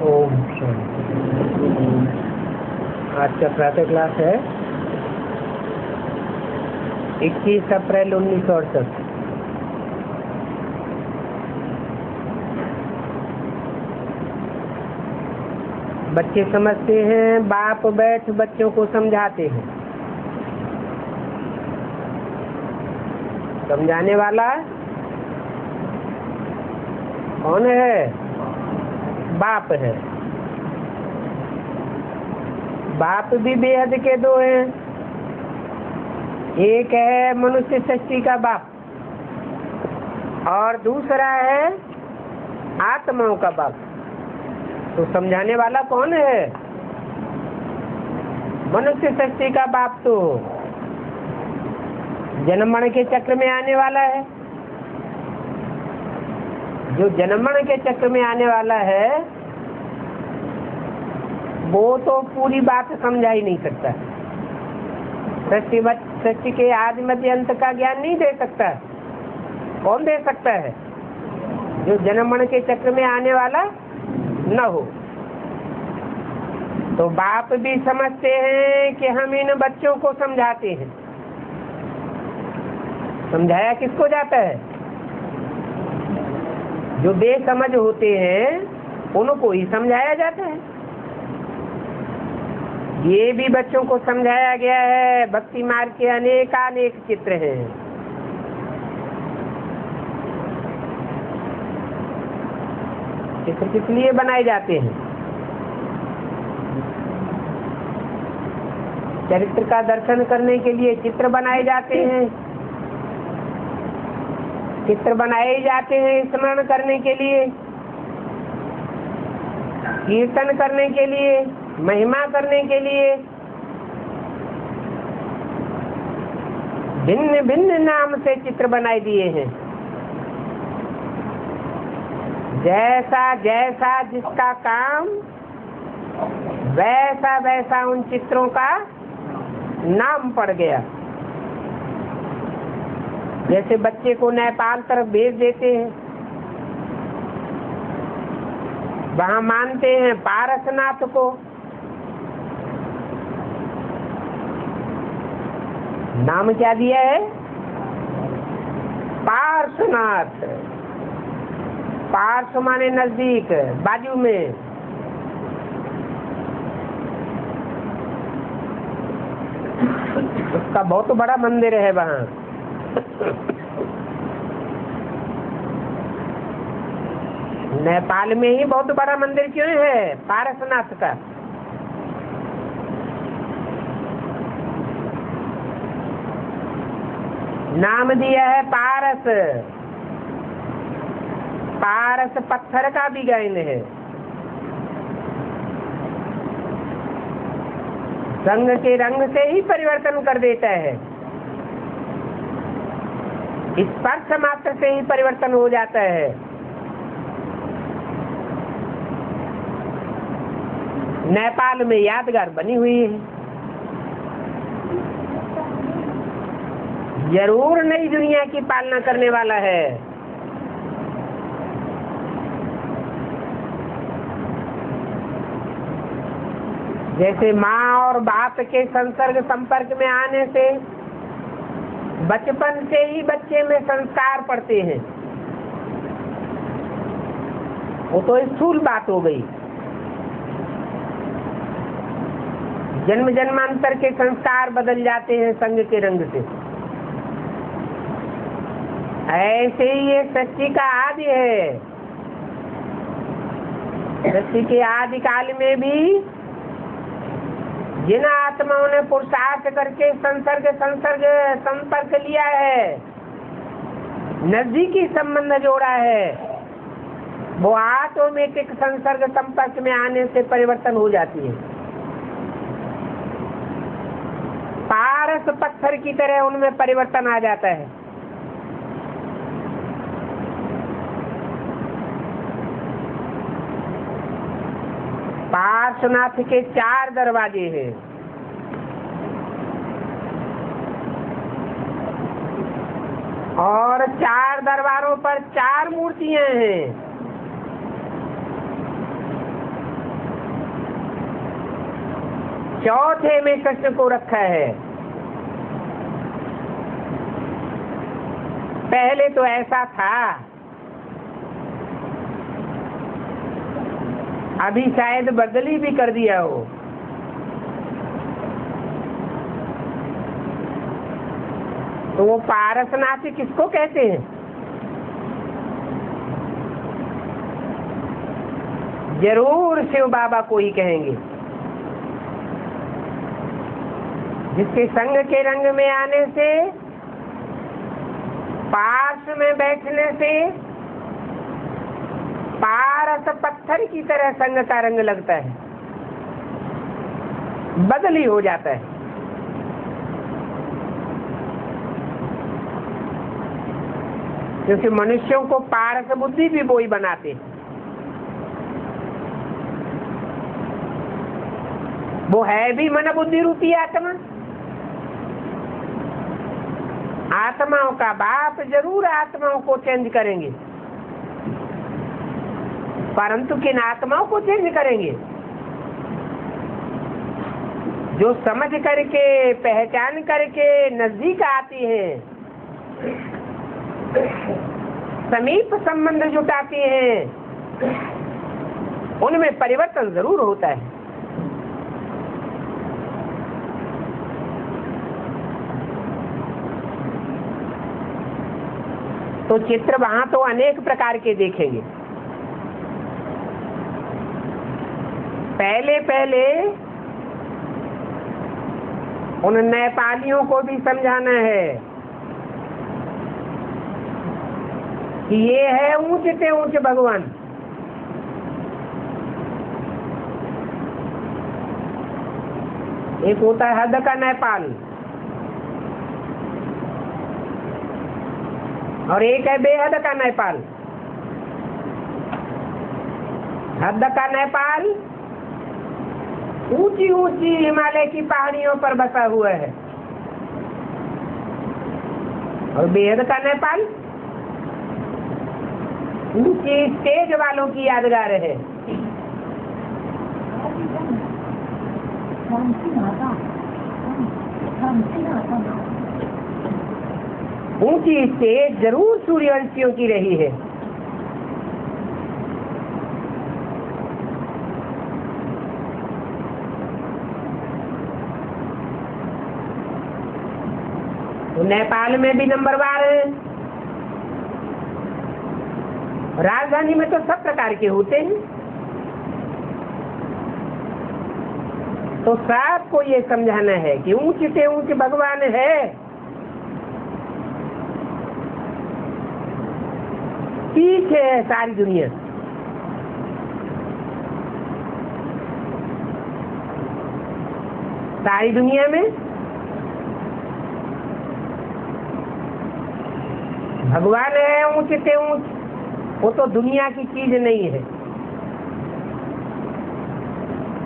ओम शांति। आज का प्रातः क्लास है 21 अप्रैल 1968। बच्चे समझते हैं, बाप बैठ बच्चों को समझाते हैं। समझाने वाला कौन है? बाप है। बाप भी बेहद के दो हैं। एक है मनुष्य सृष्टि का बाप और दूसरा है आत्माओं का बाप। तो समझाने वाला कौन है? मनुष्य सृष्टि का बाप तो जन्म मरण के चक्र में आने वाला है। जो जन्म मरण के चक्र में आने वाला है वो तो पूरी बात समझा ही नहीं सकता। सृष्टि के आदि मध्य अंत का ज्ञान नहीं दे सकता। कौन दे सकता है? जो जन्म मरण के चक्र में आने वाला न हो। तो बाप भी समझते हैं कि हम इन बच्चों को समझाते हैं। समझाया किसको जाता है? जो बेसमझ होते हैं उनको ही समझाया जाता है। ये भी बच्चों को समझाया गया है। भक्ति मार्ग के अनेक चित्र हैं। चित्र किस लिए बनाए जाते हैं? चरित्र का दर्शन करने के लिए चित्र बनाए जाते हैं। चित्र बनाए जाते हैं स्मरण करने के लिए, कीर्तन करने के लिए, महिमा करने के लिए। भिन्न भिन्न नाम से चित्र बनाए दिए हैं। जैसा जैसा जिसका काम वैसा वैसा उन चित्रों का नाम पड़ गया। जैसे बच्चे को नेपाल तरफ भेज देते हैं, वहां मानते हैं पारसनाथ को। नाम क्या दिया है? पार्श्वनाथ। पार्श्व माने नजदीक, बाजू में। उसका बहुत बड़ा मंदिर है वहां। नेपाल में ही बहुत बड़ा मंदिर क्यों है? पारसनाथ का। नाम दिया है पारस। पारस पत्थर का भी ज्ञान है। संग के रंग से ही परिवर्तन कर देता है। स्पर्श मात्र से ही परिवर्तन हो जाता है। नेपाल में यादगार बनी हुई है। जरूर नई दुनिया की पालना करने वाला है। जैसे माँ और बाप के संसर्ग संपर्क में आने से बचपन से ही बच्चे में संस्कार पड़ते हैं। वो तो स्थूल बात हो गई। जन्म जन्मांतर के संस्कार बदल जाते हैं संग के रंग से। ऐसे ही ये सृष्टि का आदि है। सृष्टि के आदि काल में भी जिन आत्माओं ने पुरुषार्थ करके संपर्क लिया है, नजदीकी संबंध जोड़ा है, वो ऑटोमेटिक संसर्ग संपर्क में आने से परिवर्तन हो जाती है। पारस पत्थर की तरह उनमें परिवर्तन आ जाता है। पार्श्वनाथ के 4 दरवाजे हैं। और 4 दरबारों पर 4 मूर्तियां हैं। चौथे में कृष्ण को रखा है। पहले तो ऐसा था, अभी शायद बदली भी कर दिया हो। तो वो पारसनाथ किसको कहते हैं? जरूर शिव बाबा को ही कहेंगे, जिसके संग के रंग में आने से, पास में बैठने से पारस पत्थर की तरह संग का रंग लगता है, बदली हो जाता है। क्योंकि मनुष्यों को पारस बुद्धि भी वो ही बनाते हैं। वो है भी मन बुद्धि रूपी आत्मा। आत्माओं का बाप जरूर आत्माओं को चेंज करेंगे, परंतु किन आत्माओं को चेंज करेंगे? जो समझ करके, पहचान करके नजदीक आती है, समीप संबंध जुटाती हैं, उनमें परिवर्तन जरूर होता है। तो चित्र वहां तो अनेक प्रकार के देखेंगे। पहले पहले उन नेपालियों को भी समझाना है कि ये है ऊंच से ऊंच भगवान। एक होता है हद का नेपाल, और एक है बेहद का नेपाल। हद का नेपाल ऊंची ऊंची हिमालय की पहाड़ियों पर बसा हुआ है, और बेहद का नेपाल ऊंची स्टेज वालों की यादगार है। ऊंची स्टेज जरूर सूर्यवंशियों की रही है। तो नेपाल में भी नंबरवार है। राजधानी में तो सब प्रकार के होते हैं। तो सबको ये समझाना है कि ऊंच से ऊंच भगवान है। पीछे है सारी दुनिया। सारी दुनिया में भगवान है ऊंच से ऊंच, वो तो दुनिया की चीज नहीं है।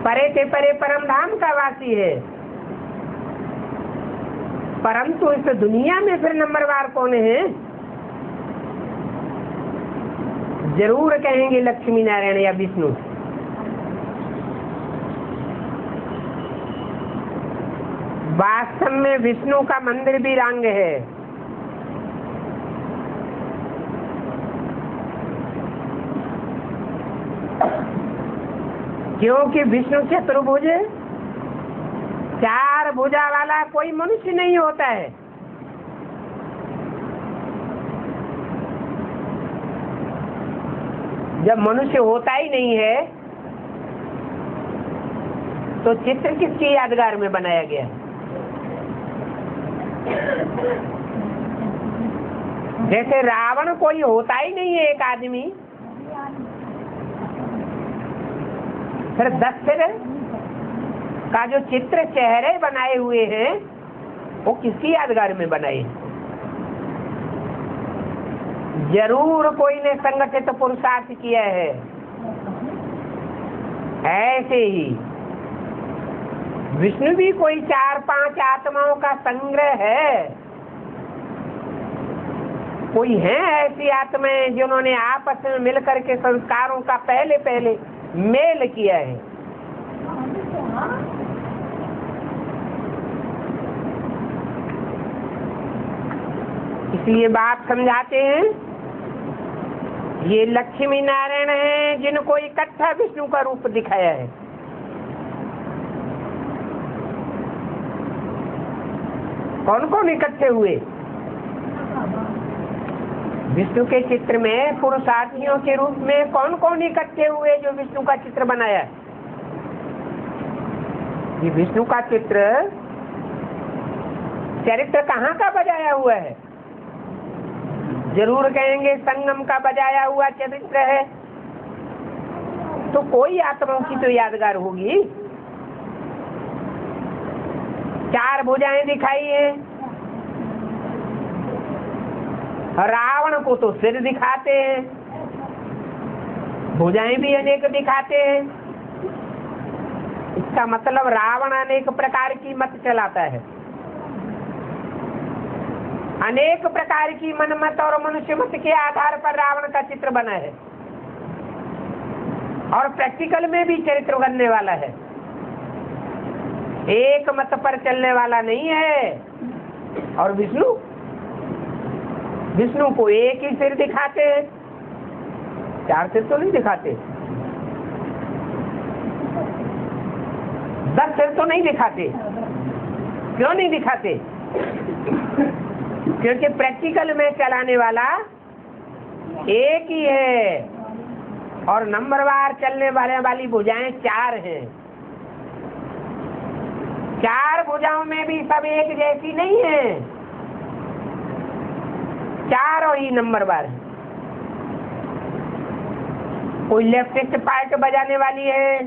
परे से परे परम धाम का वासी है। परंतु इस दुनिया में फिर नंबरवार कौन है? जरूर कहेंगे लक्ष्मी नारायण या विष्णु। वास्तव में विष्णु का मंदिर भी रांग है। क्योंकि विष्णु चतुर्भुज, चार भुजा वाला कोई मनुष्य नहीं होता है। जब मनुष्य होता ही नहीं है तो चित्र किसकी यादगार में बनाया गया? जैसे रावण कोई होता ही नहीं है एक आदमी, फिर दशरथ का जो चित्र चेहरे बनाए हुए हैं वो किसकी यादगार में बनाए? जरूर कोई ने संगठित पुरुषार्थ किया है। ऐसे ही विष्णु भी कोई 4-5 आत्माओं का संग्रह है। कोई है ऐसी आत्माएं जिन्होंने आपस में मिलकर के संस्कारों का पहले पहले मेल किया है। इसलिए बात समझाते हैं, ये लक्ष्मी नारायण हैं जिनको इकट्ठा विष्णु का रूप दिखाया है। कौन कौन इकट्ठे हुए? विष्णु के चित्र में पुरुषार्थियों के रूप में कौन कौन इकट्ठे हुए जो विष्णु का चित्र बनाया है? ये विष्णु का चित्र चरित्र कहाँ का बजाया हुआ है? जरूर कहेंगे संगम का बजाया हुआ चरित्र है। तो कोई आत्माओं की तो यादगार होगी। 4 भुजाएं दिखाई है। रावण को तो सिर दिखाते हैं, भुजाएं भी अनेक दिखाते हैं। इसका मतलब रावण अनेक प्रकार की मत चलाता है, अनेक प्रकार की मनमत और मनुष्य मत के आधार पर रावण का चित्र बना है और प्रैक्टिकल में भी चरित्र बनने वाला है। एक मत पर चलने वाला नहीं है। और विष्णु को एक ही सिर दिखाते हैं, 4 सिर तो नहीं दिखाते, 10 सिर तो नहीं दिखाते। क्यों नहीं दिखाते? क्योंकि प्रैक्टिकल में चलाने वाला एक ही है और नंबरवार चलने वाली भुजाएं 4 हैं। 4 भुजाओं में भी सब एक जैसी नहीं है, 4 ही नंबरवार है। कोई लेफ्टिस्ट पार्ट बजाने वाली है,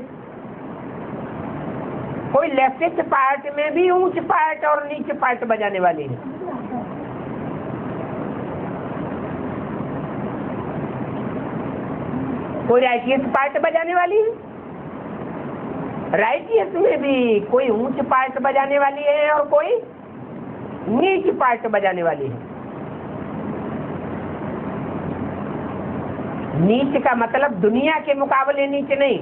कोई लेफ्टिस्ट पार्ट में भी ऊंच पार्ट और नीचे पार्ट बजाने वाली है। कोई राइटियस पार्ट बजाने वाली है, राइटियस में भी कोई ऊंच पार्ट बजाने वाली है और कोई नीच पार्ट बजाने वाली है। नीच का मतलब दुनिया के मुकाबले नीच नहीं,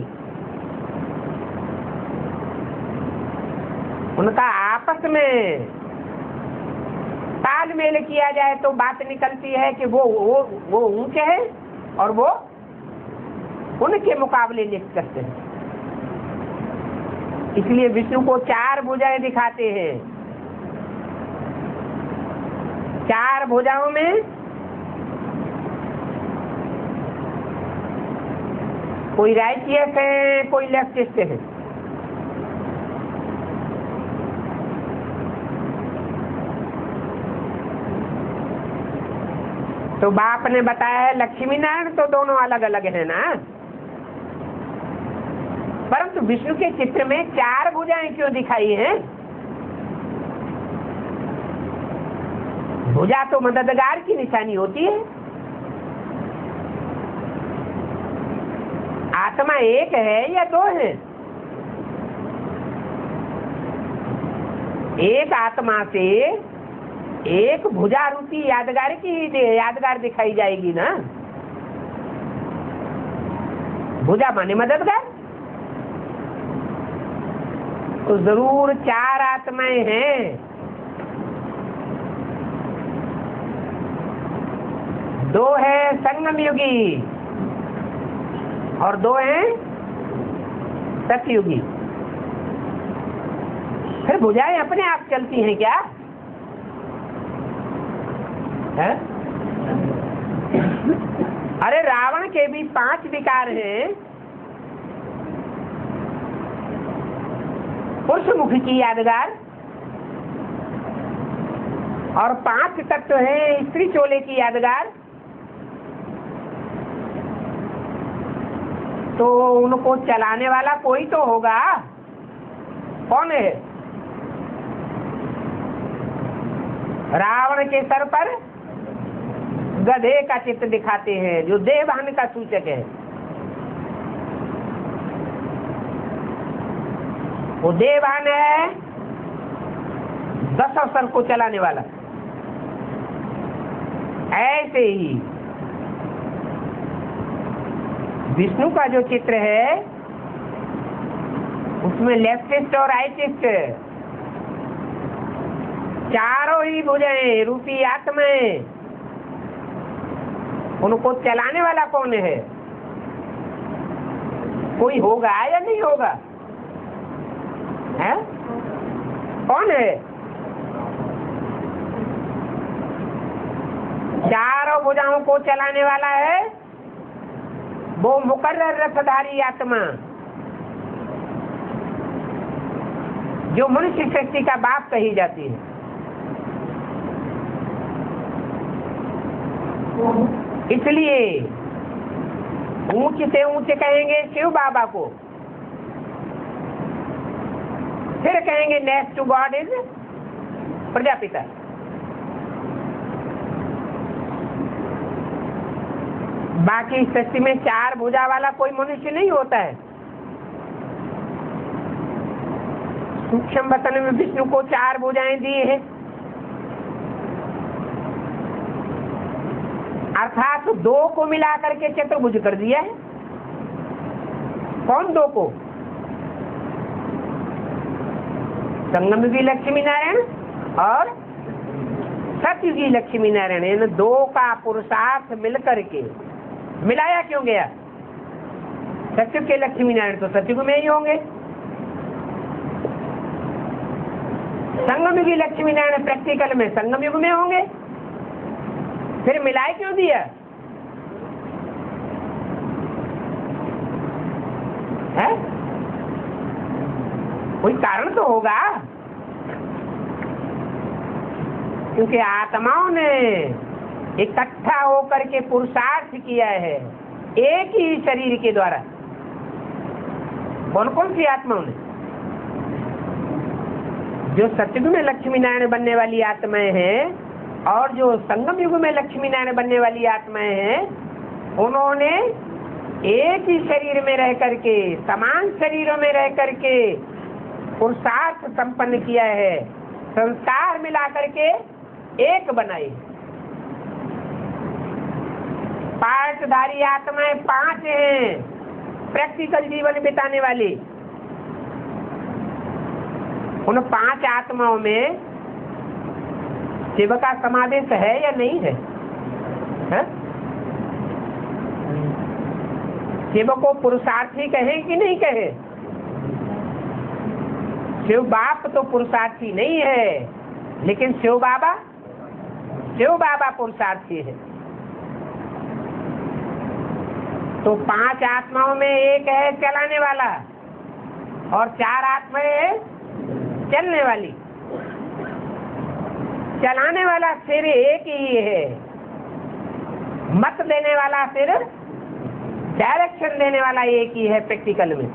उनका आपस में तालमेल किया जाए तो बात निकलती है कि वो ऊंचे हैं और वो उनके मुकाबले निकलते हैं। इसलिए विष्णु को 4 भुजाएं दिखाते हैं। 4 भुजाओं में कोई राइटियस है, कोई लेफ्टिस्ट है। तो बाप ने बताया है लक्ष्मी नारायण तो दोनों अलग अलग है ना, परंतु विष्णु के चित्र में 4 भुजाएं क्यों दिखाई हैं? भुजा तो मददगार की निशानी होती है। आत्मा एक है या 2 है? एक आत्मा से एक भुजा रूपी यादगार दिखाई जाएगी ना। भुजा माने मददगार, तो जरूर 4 आत्माएं हैं। 2 है संगम युगी और 2 है सतयुगी। फिर भुजाएं अपने आप चलती हैं क्या है? अरे रावण के भी 5 विकार हैं। पुरुष मुख की यादगार और 5 तत्व है स्त्री चोले की यादगार। तो उनको चलाने वाला कोई तो होगा। कौन है? रावण के सर पर गधे का चित्र दिखाते हैं जो देववाहन का सूचक है। वो देववाहन है 10 सर को चलाने वाला। ऐसे ही विष्णु का जो चित्र है उसमें लेफ्टिस्ट और राइटिस्ट 4 ही भुजाएं रूपी आत्माएं उनको चलाने वाला कौन है? कोई होगा या नहीं होगा? है? कौन है? चारों भुजाओं को चलाने वाला है वो मुकर्रर रथधारी आत्मा, जो मनुष्य सृष्टि का बाप कही जाती है। इसलिए ऊंचे से ऊंचे कहेंगे शिव बाबा को, फिर कहेंगे next to God is Prajapita. बाकी सृष्टि में चार भुजा वाला कोई मनुष्य नहीं होता है। सूक्ष्म वतन में विष्णु को चार भुजाएं दी है, अर्थात दो को मिला करके चतुर्भुज कर दिया है। कौन दो को? संगमयुगी लक्ष्मी नारायण और सतयुगी लक्ष्मी नारायण, इन दो का पुरुषार्थ मिलकर के मिलाया क्यों गया? सतयुग के लक्ष्मी नारायण तो सतयुग में ही होंगे, संगमयुगी लक्ष्मी नारायण प्रैक्टिकल में संगम युग में होंगे, फिर मिलाए क्यों दिया? है? कोई कारण तो होगा, क्योंकि आत्माओं ने इकट्ठा होकर के पुरुषार्थ किया है एक ही शरीर के द्वारा। कौन कौन सी आत्माओं ने? जो सतयुग में लक्ष्मी नारायण बनने वाली आत्माएं हैं और जो संगम युग में लक्ष्मी नारायण बनने वाली आत्माएं हैं, उन्होंने एक ही शरीर में रह करके, समान शरीरों में रह करके पुरुषार्थ संपन्न किया है, संस्कार मिला करके एक बनाए। पार्टधारी आत्माएं पांच हैं प्रैक्टिकल जीवन बिताने वाली। उन पांच आत्माओं में शिव का समावेश है या नहीं है? शिव को पुरुषार्थी कहे कि नहीं कहे? शिव बाप तो पुरुषार्थी नहीं है, लेकिन शिव बाबा पुरुषार्थी है। तो पांच आत्माओं में एक है चलाने वाला और चार आत्माएं चलने वाली। चलाने वाला सिर एक ही है, मत देने वाला सिर, डायरेक्शन देने वाला एक ही है प्रैक्टिकल में।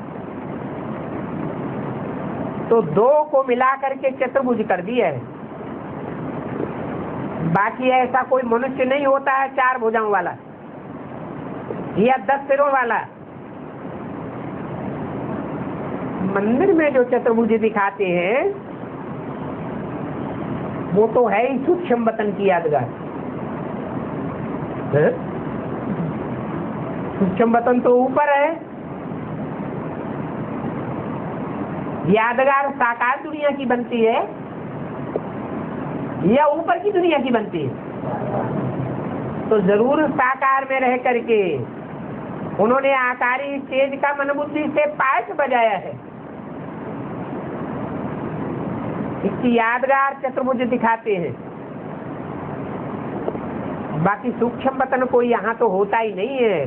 तो दो को मिला करके चतुर्भुज कर दिया है। बाकी ऐसा कोई मनुष्य नहीं होता है चार भुजाओं वाला या 10 सिरों वाला। मंदिर में जो चतुर्भुज दिखाते हैं वो तो है ही सूक्ष्म वतन की यादगार। सूक्ष्म वतन तो ऊपर है, यादगार साकार दुनिया की बनती है या ऊपर की दुनिया की बनती है? तो जरूर साकार में रह करके उन्होंने आकारी स्टेज का मनबुद्धि से पाठ बजाया है। इसकी यादगार चतुर्भुज दिखाते हैं। बाकी सूक्ष्म वतन कोई यहाँ तो होता ही नहीं है।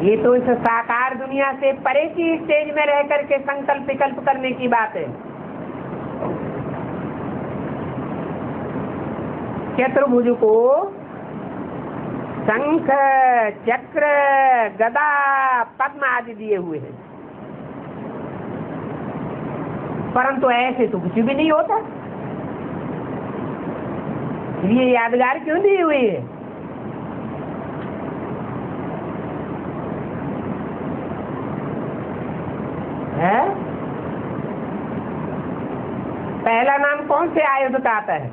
ये तो इस साकार दुनिया से परे की स्टेज में रह करके संकल्प विकल्प करने की बात है। चतुर्भुज को शंख, चक्र, गदा, पद्म आदि दिए हुए हैं, परंतु ऐसे तो कुछ भी नहीं होता। ये यादगार क्यों दी हुई है? पहला नाम कौन से आयुध का आता है?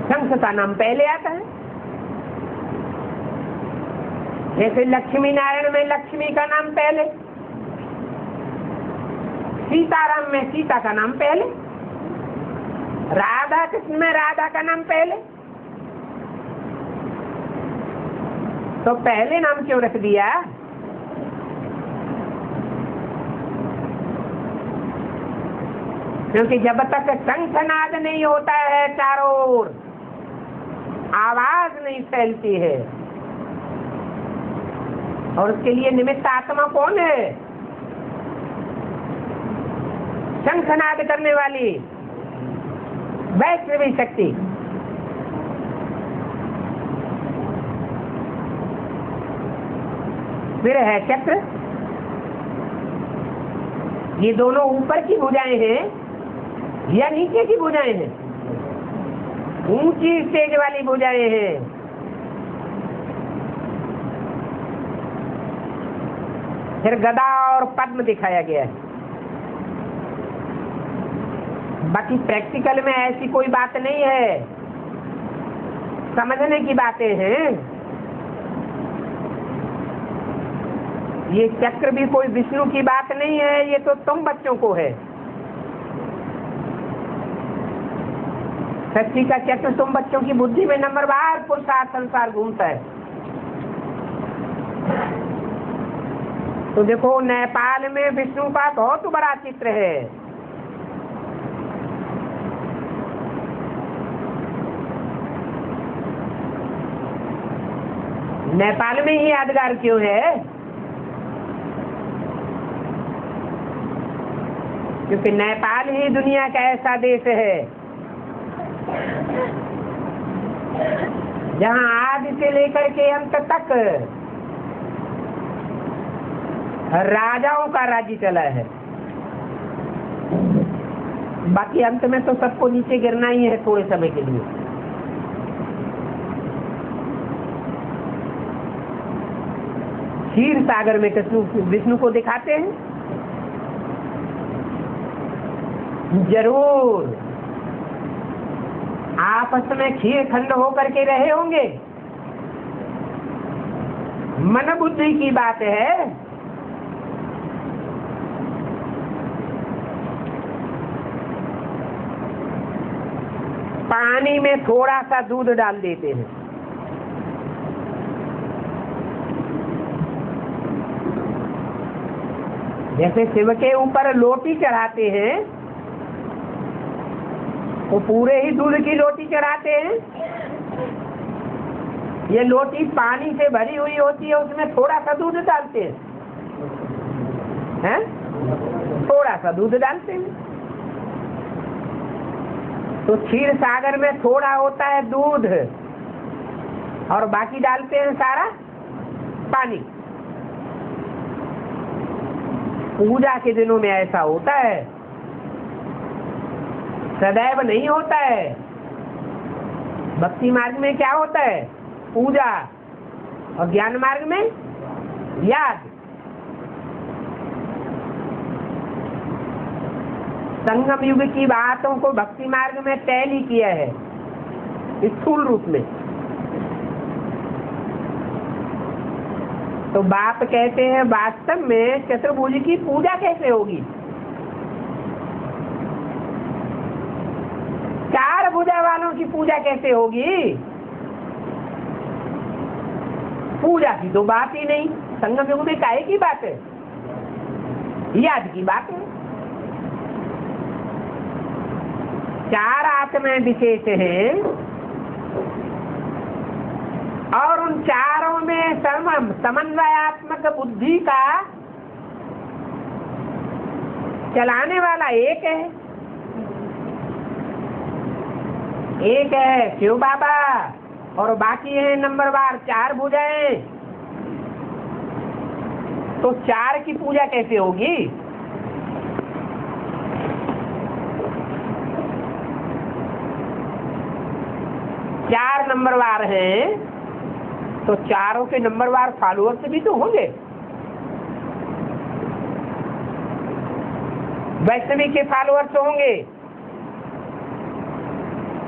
शंख का नाम पहले आता है। जैसे लक्ष्मी नारायण में लक्ष्मी का नाम पहले, सीताराम में सीता का नाम पहले। राधा कृष्ण में राधा का नाम पहले, तो पहले नाम क्यों रख दिया? क्योंकि जब तक शंखनाद नहीं होता है चारों ओर, आवाज नहीं फैलती है। और उसके लिए निमित्त आत्मा कौन है? शंखनाद करने वाली वैष्णवी शक्ति। फिर है चक्र। ये दोनों ऊपर की भुजाएं हैं या नीचे की भुजाएं हैं? ऊंची स्टेज वाली भुजाएं हैं। फिर गदा और पद्म दिखाया गया है। बाकी प्रैक्टिकल में ऐसी कोई बात नहीं है, समझने की बातें हैं। ये चक्र भी कोई विष्णु की बात नहीं है, ये तो तुम बच्चों को है। सच्ची का चक्र तुम बच्चों की बुद्धि में नंबरवार पुरुषार्थ संसार घूमता है। तो देखो, नेपाल में विष्णु का बहुत बड़ा चित्र है। नेपाल में ही यादगार क्यों है? क्योंकि नेपाल ही दुनिया का ऐसा देश है जहां आदि से लेकर के अंत तक राजाओं का राज्य चला है। बाकी अंत में तो सबको नीचे गिरना ही है थोड़े समय के लिए। क्षीर सागर में कृष्ण विष्णु को दिखाते हैं जरूर। आपस में क्षीर खंड होकर के रहे होंगे, मन बुद्धि की बात है। पानी में थोड़ा सा दूध डाल देते हैं, जैसे शिव के ऊपर लोटी चढ़ाते हैं वो पूरे ही दूध की लोटी चढ़ाते हैं। ये लोटी पानी से भरी हुई होती है, उसमें थोड़ा सा दूध डालते हैं, थोड़ा सा दूध डालते हैं। तो क्षीर सागर में थोड़ा होता है दूध और बाकी डालते हैं सारा पानी। पूजा के दिनों में ऐसा होता है, सदैव नहीं होता है। भक्ति मार्ग में क्या होता है? पूजा, और ज्ञान मार्ग में याद। संगम युग की बातों को भक्ति मार्ग में टैली किया है स्थूल रूप में। तो बाप कहते हैं वास्तव में चतुर्भुज की पूजा कैसे होगी? चार भुजा वालों की पूजा कैसे होगी? पूजा की तो बात ही नहीं। संगम युग में काहे की बात है? याद की बात है। चार आत्माएं विशेष हैं और उन चारों में समन्वयात्मक बुद्धि का चलाने वाला एक है। एक है शिव बाबा और बाकी है नंबरवार चार भुजाएं। तो चार की पूजा कैसे होगी? चार नंबरवार हैं तो चारों के नंबरवार फॉलोअर्स भी तो होंगे। वैष्णवी के फॉलोअर्स होंगे,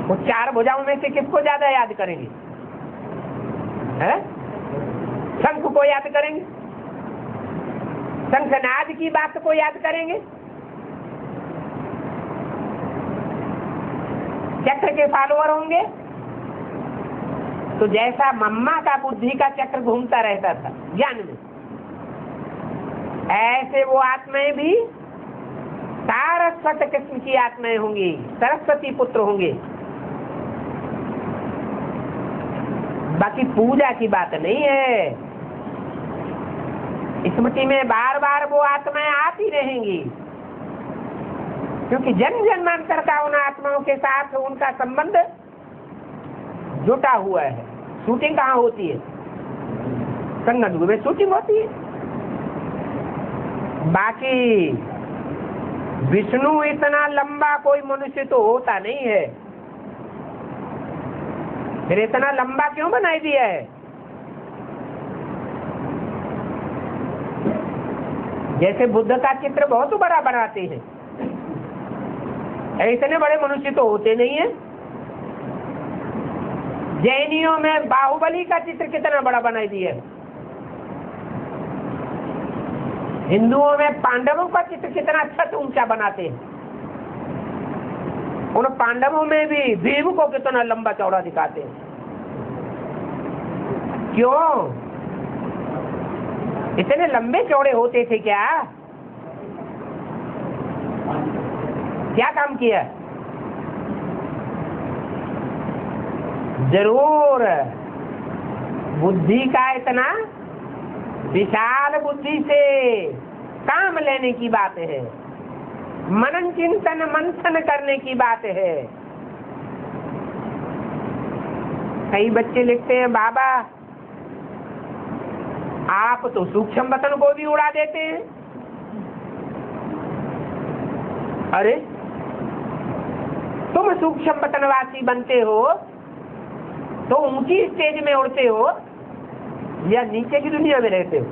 वो चार भुजाओं में से किसको ज्यादा याद करेंगे? शंख को याद करेंगे, शंखनाद की बात को याद करेंगे। चक्र के फॉलोअर होंगे। तो जैसा मम्मा का बुद्धि का चक्र घूमता रहता था ज्ञान में, ऐसे वो आत्माएं भी सारस्वत किस्म की आत्माएं होंगी, सरस्वती पुत्र होंगे। बाकी पूजा की बात नहीं है। स्मृति में बार बार वो आत्माएं आती रहेंगी, क्योंकि जन्म जन्मांतर का उन आत्माओं के साथ उनका संबंध जुटा हुआ है। शूटिंग कहाँ होती है? संगम युग में शूटिंग होती है। बाकी विष्णु इतना लंबा कोई मनुष्य तो होता नहीं है, फिर इतना लंबा क्यों बनाई दिया है? जैसे बुद्ध का चित्र बहुत बड़ा बनाते हैं, इतने बड़े मनुष्य तो होते नहीं है। जैनियों में बाहुबली का चित्र कितना बड़ा बनाई दिया है। हिंदुओं में पांडवों का चित्र कितना अच्छा तो ऊंचा बनाते हैं। उन पांडवों में भी भीम को कितना लंबा चौड़ा दिखाते हैं। क्यों? इतने लंबे चौड़े होते थे क्या? क्या काम किया? जरूर बुद्धि का इतना विशाल बुद्धि से काम लेने की बात है, मनन चिंतन मंथन करने की बात है। कई बच्चे लिखते हैं, बाबा आप तो सूक्ष्म वतन को भी उड़ा देते हैं। अरे तुम सूक्ष्म वतनवासी बनते हो तो ऊंची स्टेज में उड़ते हो या नीचे की दुनिया में रहते हो?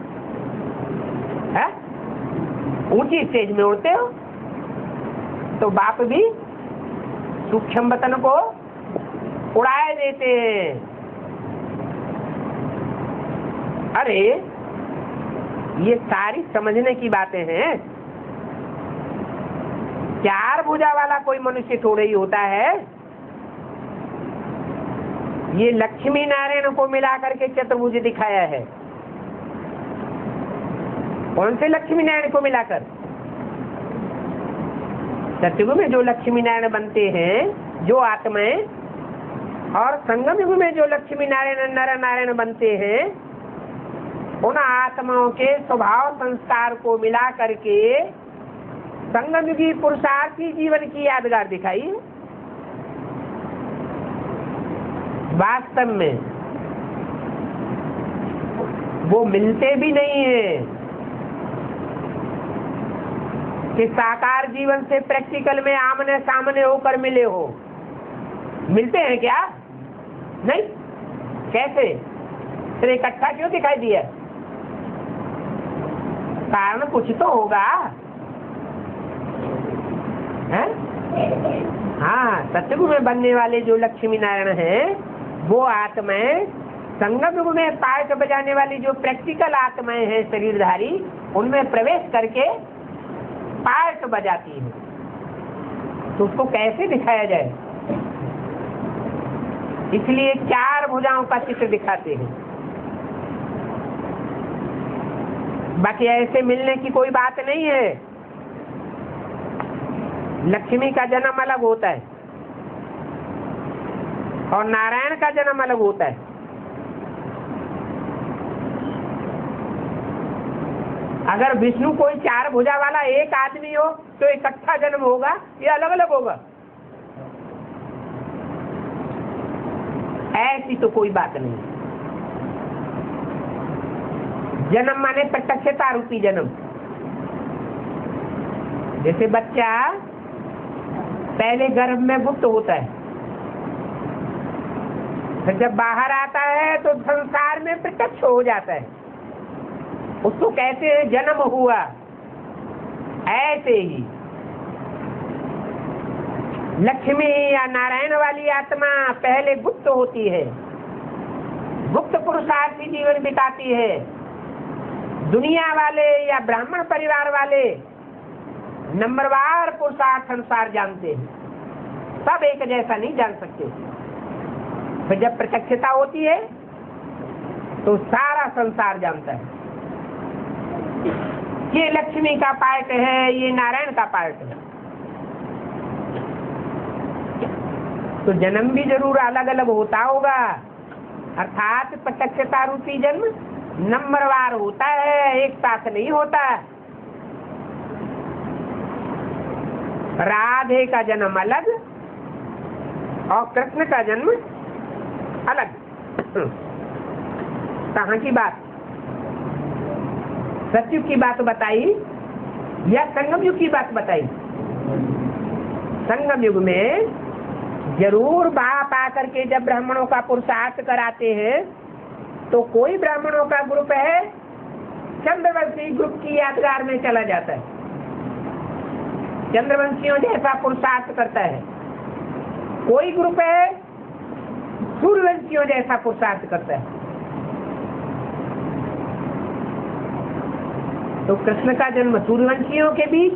है? ऊंची स्टेज में उड़ते हो तो बाप भी सूक्ष्म वतन को उड़ाए देते हैं। अरे ये सारी समझने की बातें हैं। चार भुजा वाला कोई मनुष्य थोड़े ही होता है। ये लक्ष्मी नारायण को मिलाकर के चतुर्भुज दिखाया है। कौन से लक्ष्मी नारायण को मिलाकर? सतयुग में जो लक्ष्मी नारायण बनते हैं जो आत्माएं, और संगम युग में जो लक्ष्मी नारायण नर नारायण बनते हैं, उन आत्माओं के स्वभाव संस्कार को मिला करके संगम युगी पुरुषार्थी जीवन की यादगार दिखाई है। वास्तव में वो मिलते भी नहीं है कि साकार जीवन से प्रैक्टिकल में आमने सामने होकर मिले हो। मिलते हैं क्या? नहीं। कैसे? फिर इकट्ठा क्यों दिखाई दिया? कारण कुछ तो होगा है? हाँ, सतयुग में बनने वाले जो लक्ष्मी नारायण हैं वो आत्माएं संगम युग में पायक बजाने वाली जो प्रैक्टिकल आत्माएं हैं शरीरधारी, उनमें प्रवेश करके पायक बजाती हैं। तो उसको कैसे दिखाया जाए? इसलिए चार भुजाओं का चित्र दिखाते हैं। बाकी ऐसे मिलने की कोई बात नहीं है। लक्ष्मी का जन्म अलग होता है और नारायण का जन्म अलग होता है। अगर विष्णु कोई चार भुजा वाला एक आदमी हो तो इकट्ठा जन्म होगा या अलग अलग होगा? ऐसी तो कोई बात नहीं। जन्म माने प्रत्यक्षता रूपी जन्म। जैसे बच्चा पहले गर्भ में गुप्त होता है, फिर जब बाहर आता है तो संसार में प्रत्यक्ष हो जाता है। उसको कहते हैं जन्म हुआ। ऐसे ही लक्ष्मी या नारायण वाली आत्मा पहले गुप्त होती है, गुप्त पुरुषार्थी जीवन बिताती है। दुनिया वाले या ब्राह्मण परिवार वाले नंबरवार पुरुषार्थ अनुसार जानते हैं। सब एक जैसा नहीं जान सकते। फिर जब प्रत्यक्षता होती है तो सारा संसार जानता है ये लक्ष्मी का पार्ट है, ये नारायण का पार्ट है। तो जन्म भी जरूर अलग अलग होता होगा, अर्थात प्रत्यक्षता रूपी जन्म नंबरवार होता है, एक साथ नहीं होता। राधे का जन्म अलग और कृष्ण का जन्म अलग। कहाँ की बात? सतयुग की बात बताई या संगम युग की बात बताई? संगम युग में जरूर बाप आकर के जब ब्राह्मणों का पुरुषार्थ कराते हैं तो कोई ब्राह्मणों का ग्रुप है चंद्रवंशी ग्रुप की यादगार में चला जाता है, चंद्रवंशियों जैसा पुरुषार्थ करता है। कोई ग्रुप है सूर्यवंशियों जैसा पुरुषार्थ करता है। तो कृष्ण का जन्म सूर्यवंशियों के बीच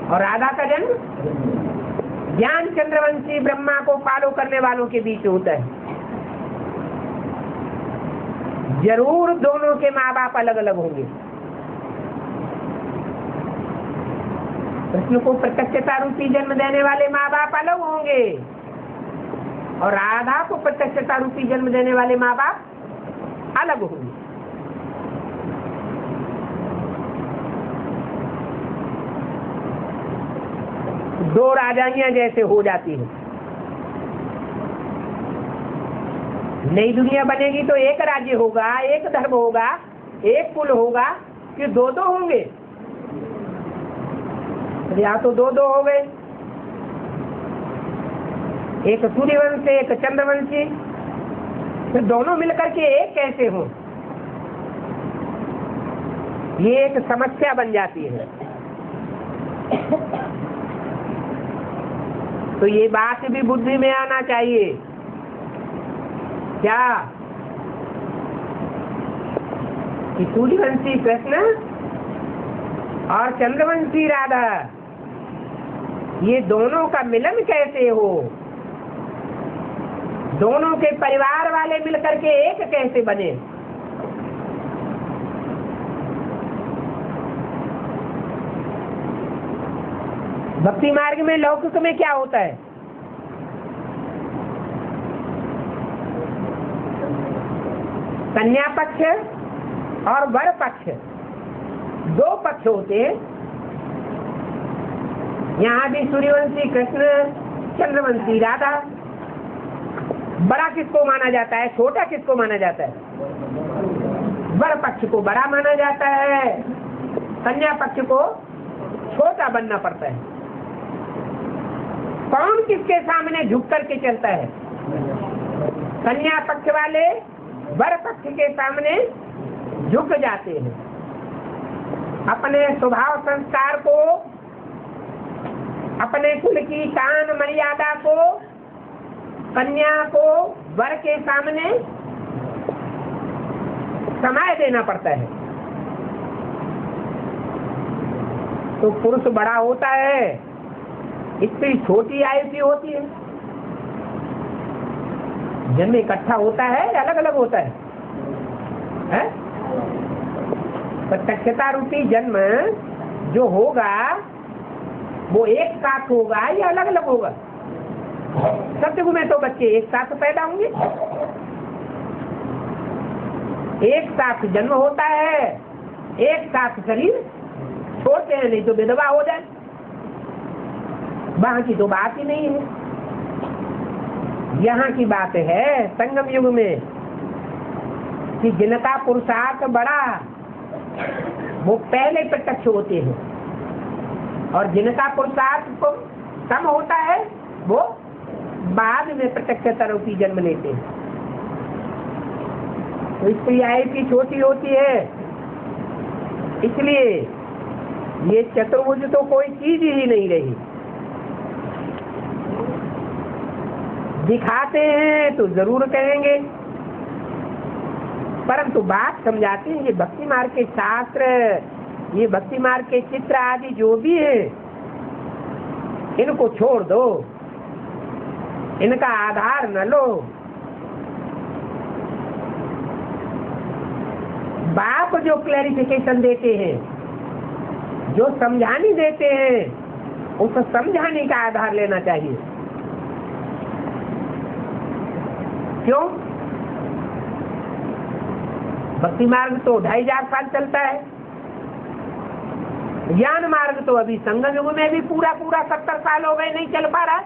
और राधा का जन्म ज्ञान चंद्रवंशी ब्रह्मा को फॉलो करने वालों के बीच होता है। जरूर दोनों के माँ बाप अलग अलग होंगे। कृष्ण को प्रत्यक्षता रूपी जन्म देने वाले माँ बाप अलग होंगे और राधा को प्रत्यक्षता रूपी जन्म देने वाले माँ बाप अलग होंगे। दो राजाइयां जैसे हो जाती है। नई दुनिया बनेगी तो एक राज्य होगा, एक धर्म होगा, एक कुल होगा कि दो दो होंगे? या तो दो दो हो गए, एक सूर्यवंशी एक चंद्रवंशी, फिर दोनों मिलकर के एक कैसे हो? ये एक समस्या बन जाती है। तो ये बात भी बुद्धि में आना चाहिए क्या कि सूर्यवंशी कृष्ण और चंद्रवंशी राधा ये दोनों का मिलन कैसे हो? दोनों के परिवार वाले मिलकर के एक कैसे बने? भक्ति मार्ग में लौकिक में क्या होता है? कन्या पक्ष और वर पक्ष दो पक्ष होते हैं। यहाँ भी सूर्यवंशी कृष्ण, चंद्रवंशी राधा। बड़ा किसको माना जाता है, छोटा किसको माना जाता है? वर पक्ष को बड़ा माना जाता है, कन्या पक्ष को छोटा बनना पड़ता है। कौन किसके सामने झुक करके चलता है? कन्या पक्ष वाले वर पक्ष के सामने झुक जाते हैं। अपने स्वभाव संस्कार को, अपने कुल की शान मर्यादा को कन्या को वर के सामने समय देना पड़ता है। तो पुरुष बड़ा होता है, स्त्री छोटी आयु की होती है। जन्म इकट्ठा होता है या अलग अलग होता है? प्रत्यक्षता रूपी जन्म जो होगा वो एक साथ होगा या अलग अलग होगा? सतयुग में तो बच्चे एक साथ पैदा होंगे, एक साथ जन्म होता है, एक साथ शरीर छोड़ते हैं, नहीं तो विधवा हो जाए। वहां की तो बात ही नहीं है। यहाँ की बात है संगम युग में कि जिनका पुरुषार्थ बड़ा वो पहले प्रत्यक्ष होते हैं और जिनका पुरुषार्थ कम होता है वो बाद में प्रत्यक्षता रूपी जन्म लेते हैं। तो इसकी आयु की छोटी होती है, इसलिए ये चतुर्भुज तो कोई चीज ही नहीं रही। दिखाते हैं तो जरूर कहेंगे, परंतु बात समझाते हैं। ये भक्ति मार्ग के शास्त्र, ये भक्ति मार्ग के चित्र आदि जो भी है इनको छोड़ दो, इनका आधार न लो। बाप जो क्लैरिफिकेशन देते हैं, जो समझानी देते हैं, उस समझाने का आधार लेना चाहिए। क्यों? भक्ति मार्ग तो 2500 साल चलता है, ज्ञान मार्ग तो अभी संगम युग में भी पूरा 70 साल हो गए, नहीं चल पा रहा।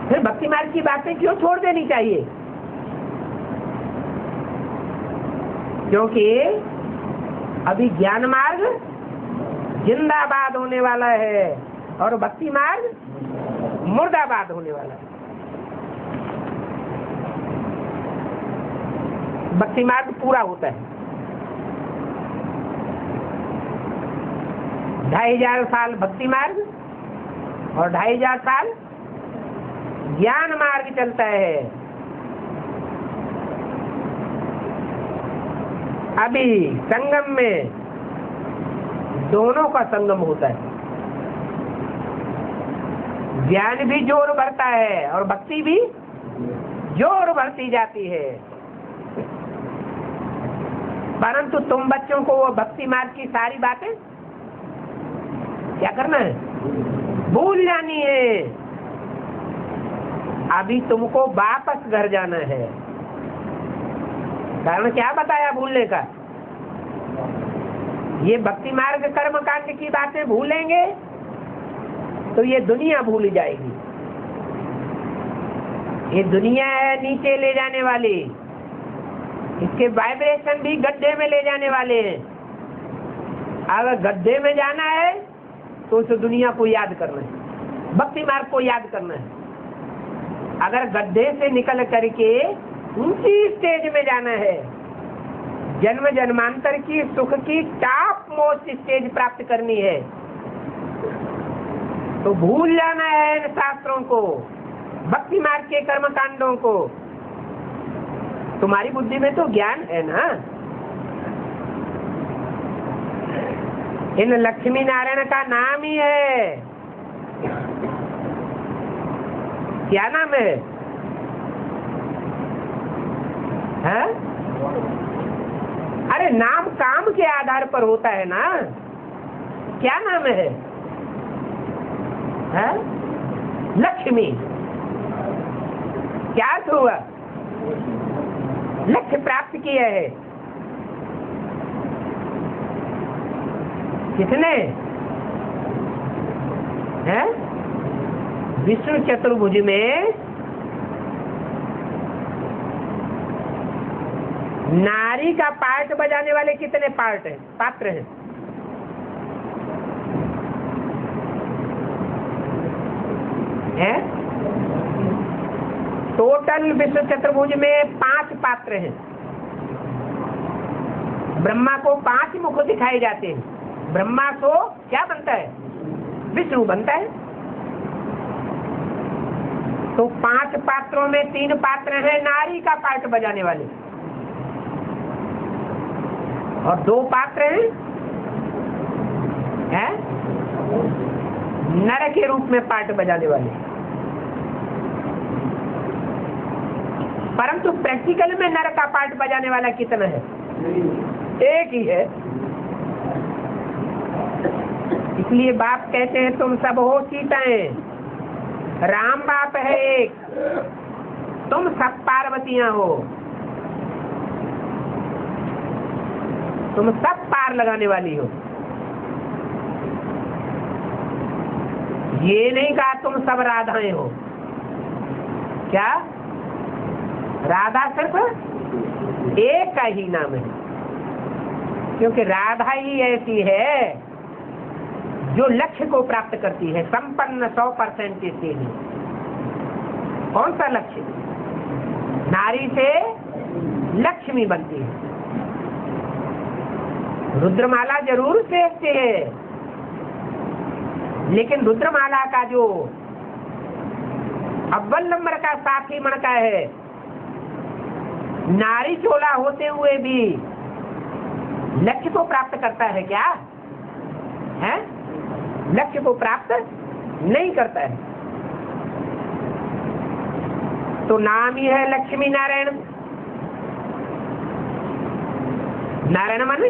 फिर भक्ति मार्ग की बातें क्यों छोड़ देनी चाहिए? क्योंकि अभी ज्ञान मार्ग जिंदाबाद होने वाला है और भक्ति मार्ग मुर्दाबाद होने वाला है। भक्ति मार्ग पूरा होता है, 2500 साल भक्ति मार्ग और 2500 साल ज्ञान मार्ग चलता है। अभी संगम में दोनों का संगम होता है, ज्ञान भी जोर भरता है और भक्ति भी जोर भरती जाती है। परंतु तुम बच्चों को वो भक्ति मार्ग की सारी बातें क्या करना है? भूल जानी है। अभी तुमको वापस घर जाना है। कारण क्या बताया भूलने का? ये भक्ति मार्ग कर्म कांड की बातें भूलेंगे तो ये दुनिया भूल जाएगी। ये दुनिया है नीचे ले जाने वाली, इसके वाइब्रेशन भी गड्ढे में ले जाने वाले हैं। अगर गड्ढे में जाना है तो उस दुनिया को याद करना है, भक्ति मार्ग को याद करना है। अगर गड्ढे से निकल करके ऊंची स्टेज में जाना है, जन्म जन्मांतर की सुख की टॉप मोस्ट स्टेज प्राप्त करनी है, तो भूल जाना है इन शास्त्रों को, भक्ति मार्ग के कर्म कांडों को। तुम्हारी बुद्धि में तो ज्ञान है ना। इन लक्ष्मी नारायण का नाम ही है, क्या नाम है? है? अरे नाम काम के आधार पर होता है ना। क्या नाम है? है? लक्ष्मी। क्या अर्थ हुआ? लक्ष्य प्राप्त किया है। किसने? है? विष्णु चतुर्भुज में नारी का पार्ट बजाने वाले कितने पार्ट हैं, पात्र हैं? हैं? टोटल विष्णु चतुर्भुज में 5 पात्र हैं। ब्रह्मा को 5 मुख दिखाए जाते हैं। ब्रह्मा को क्या बनता है? विष्णु बनता है। तो 5 पात्रों में 3 पात्र हैं नारी का पार्ट बजाने वाले और 2 पात्र हैं नर के रूप में पार्ट बजाने वाले। परंतु प्रैक्टिकल में नर का पार्ट बजाने वाला कितना है? एक ही है। इसलिए बाप कहते हैं तुम सब हो सीताएं, राम बाप है एक, तुम सब पार्वतियां हो। तुम सब पार लगाने वाली हो। ये नहीं कहा तुम सब राधाएं हो। क्या? राधा सिर्फ एक का ही नाम है, क्योंकि राधा ही ऐसी है जो लक्ष्य को प्राप्त करती है, संपन्न 100% से ही। कौन सा लक्ष्य? नारी से लक्ष्मी बनती है। रुद्रमाला जरूर श्रेष्ठ है, लेकिन रुद्रमाला का जो अव्वल नंबर का साथी मणका है, नारी चोला होते हुए भी लक्ष्य को प्राप्त करता है। क्या है? लक्ष्य को प्राप्त नहीं करता है। तो नाम ही है लक्ष्मी नारायण। नारायण माने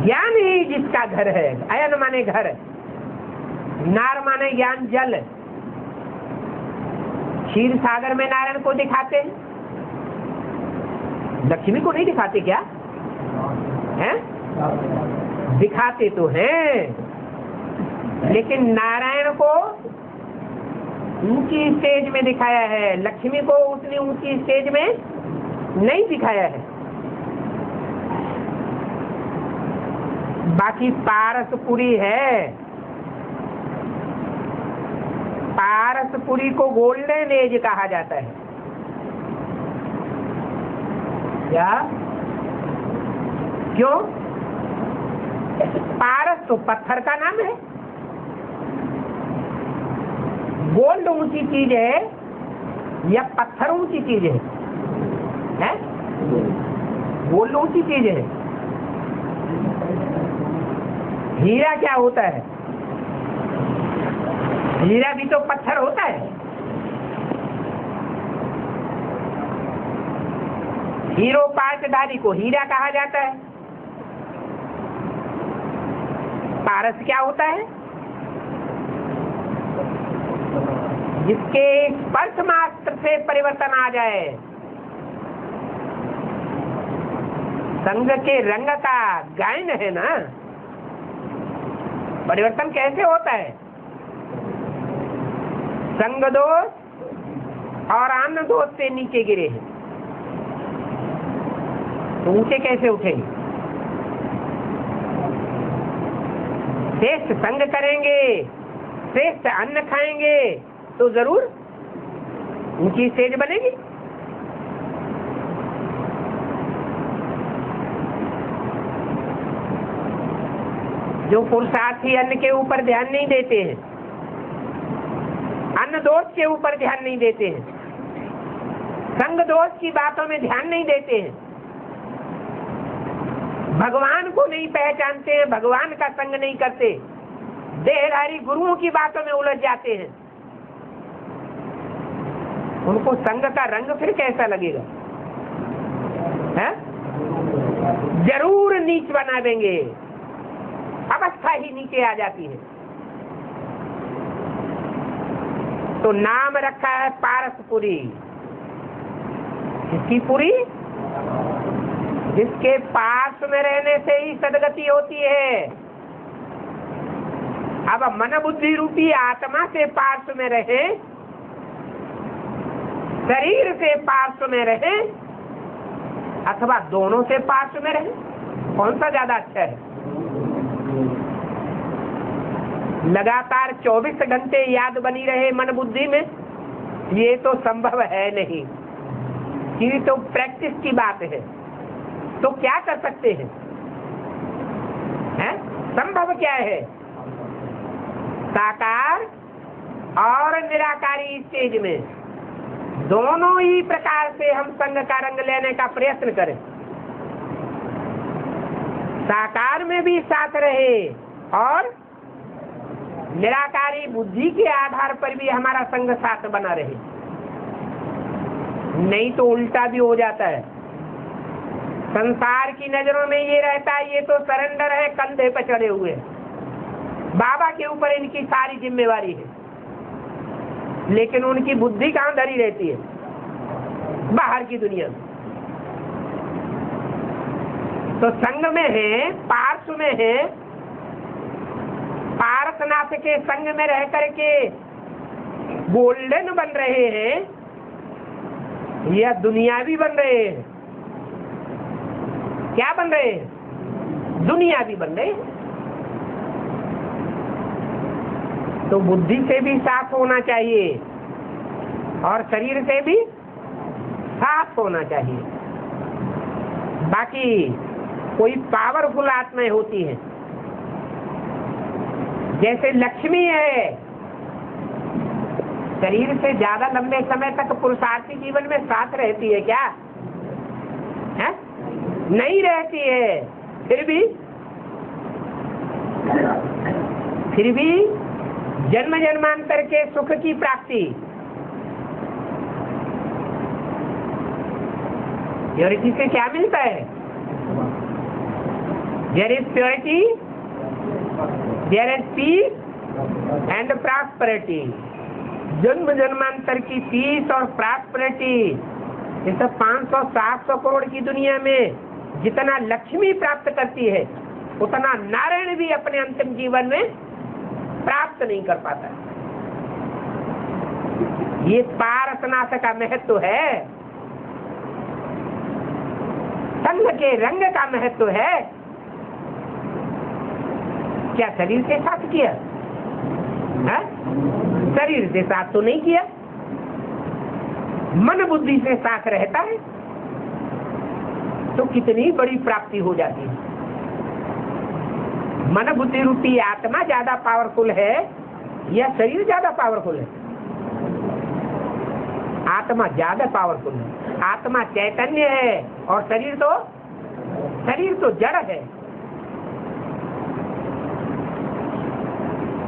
ज्ञान ही जिसका घर है। अयन माने घर, नार माने ज्ञान जल। क्षीर सागर में नारायण को दिखाते हैं, लक्ष्मी को नहीं दिखाते क्या? हैं? दिखाते तो हैं, लेकिन नारायण को ऊंची स्टेज में दिखाया है, लक्ष्मी को उतनी ऊंची स्टेज में नहीं दिखाया है। बाकी पारसपुरी है, पारसपुरी को गोल्डन एज कहा जाता है। क्या? क्यों? पारस तो पत्थर का नाम है। गोल्ड ऊंची चीज है या पत्थर ऊंची चीज है? हैं? गोल्ड ऊंची चीज है। हीरा क्या होता है? हीरा भी तो पत्थर होता है। हीरो पाटधारी को हीरा कहा जाता है। पारस क्या होता है? जिसके स्पर्श मात्र से परिवर्तन आ जाए। संग के रंग का गायन है ना, परिवर्तन कैसे होता है? संग दोष और अन्न दोष से नीचे गिरे हैं, तो ऊंचे कैसे उठेंगे? श्रेष्ठ संग करेंगे, श्रेष्ठ अन्न खाएंगे, तो जरूर ऊंची स्टेज बनेगी। जो पुरुषार्थी अन्न के ऊपर ध्यान नहीं देते हैं, अन्न दोष के ऊपर ध्यान नहीं देते हैं, संग दोष की बातों में ध्यान नहीं देते हैं, भगवान को नहीं पहचानते हैं, भगवान का संग नहीं करते, देहधारी गुरुओं की बातों में उलझ जाते हैं, उनको संग का रंग फिर कैसा लगेगा? है? जरूर नीच बना देंगे, अवस्था ही नीचे आ जाती है। तो नाम रखा है पारसपुरी। किसकी पुरी? जिसके पास में रहने से ही सदगति होती है। अब मन बुद्धि रूपी आत्मा से पार्श्व में रहे, शरीर से पार्श्व में रहे, अथवा दोनों से पार्श्व में रहे, कौन सा ज्यादा अच्छा है? लगातार 24 घंटे याद बनी रहे मन बुद्धि में, ये तो संभव है नहीं, ये तो प्रैक्टिस की बात है। तो क्या कर सकते हैं? संभव क्या है? साकार और निराकारी स्टेज में दोनों ही प्रकार से हम संग का रंग लेने का प्रयत्न करें। साकार में भी साथ रहे और निराकारी बुद्धि के आधार पर भी हमारा संग साथ बना रहे, नहीं तो उल्टा भी हो जाता है। संसार की नजरों में ये रहता है ये तो सरेंडर है, कंधे पे चढ़े हुए, बाबा के ऊपर इनकी सारी जिम्मेवारी है, लेकिन उनकी बुद्धि कहाँ धरी रहती है? बाहर की दुनिया में। तो संग में है, पार्श्व में है, पारसनाथ के संग में रह करके गोल्डन बन रहे हैं या दुनियावी बन रहे हैं? क्या बन रहे हैं? दुनियावी बन रहे हैं। तो बुद्धि से भी साफ होना चाहिए और शरीर से भी साफ होना चाहिए। बाकी कोई पावरफुल आत्माएं होती हैं, जैसे लक्ष्मी है, शरीर से ज्यादा लंबे समय तक पुरुषार्थी जीवन में साथ रहती है क्या? है? नहीं रहती है, फिर भी फिर भी जन्म जन्मांतर के सुख की प्राप्ति, प्योरिटी से क्या मिलता है? There is purity, there is peace and prosperity. जन्म जन्मांतर की पीस और प्रॉस्पेरिटी, इस 500-700 करोड़ की दुनिया में जितना लक्ष्मी प्राप्त करती है उतना नारायण भी अपने अंतिम जीवन में प्राप्त नहीं कर पाता। ये पारसनाथ का महत्व है, संग के रंग का महत्व है। क्या शरीर के साथ किया है? शरीर से साथ तो नहीं किया, मन बुद्धि से साथ रहता है तो कितनी बड़ी प्राप्ति हो जाती है। मन बुद्धि रूपी आत्मा ज्यादा पावरफुल है या शरीर ज्यादा पावरफुल है? आत्मा ज्यादा पावरफुल है। आत्मा चैतन्य है और शरीर तो जड़ है।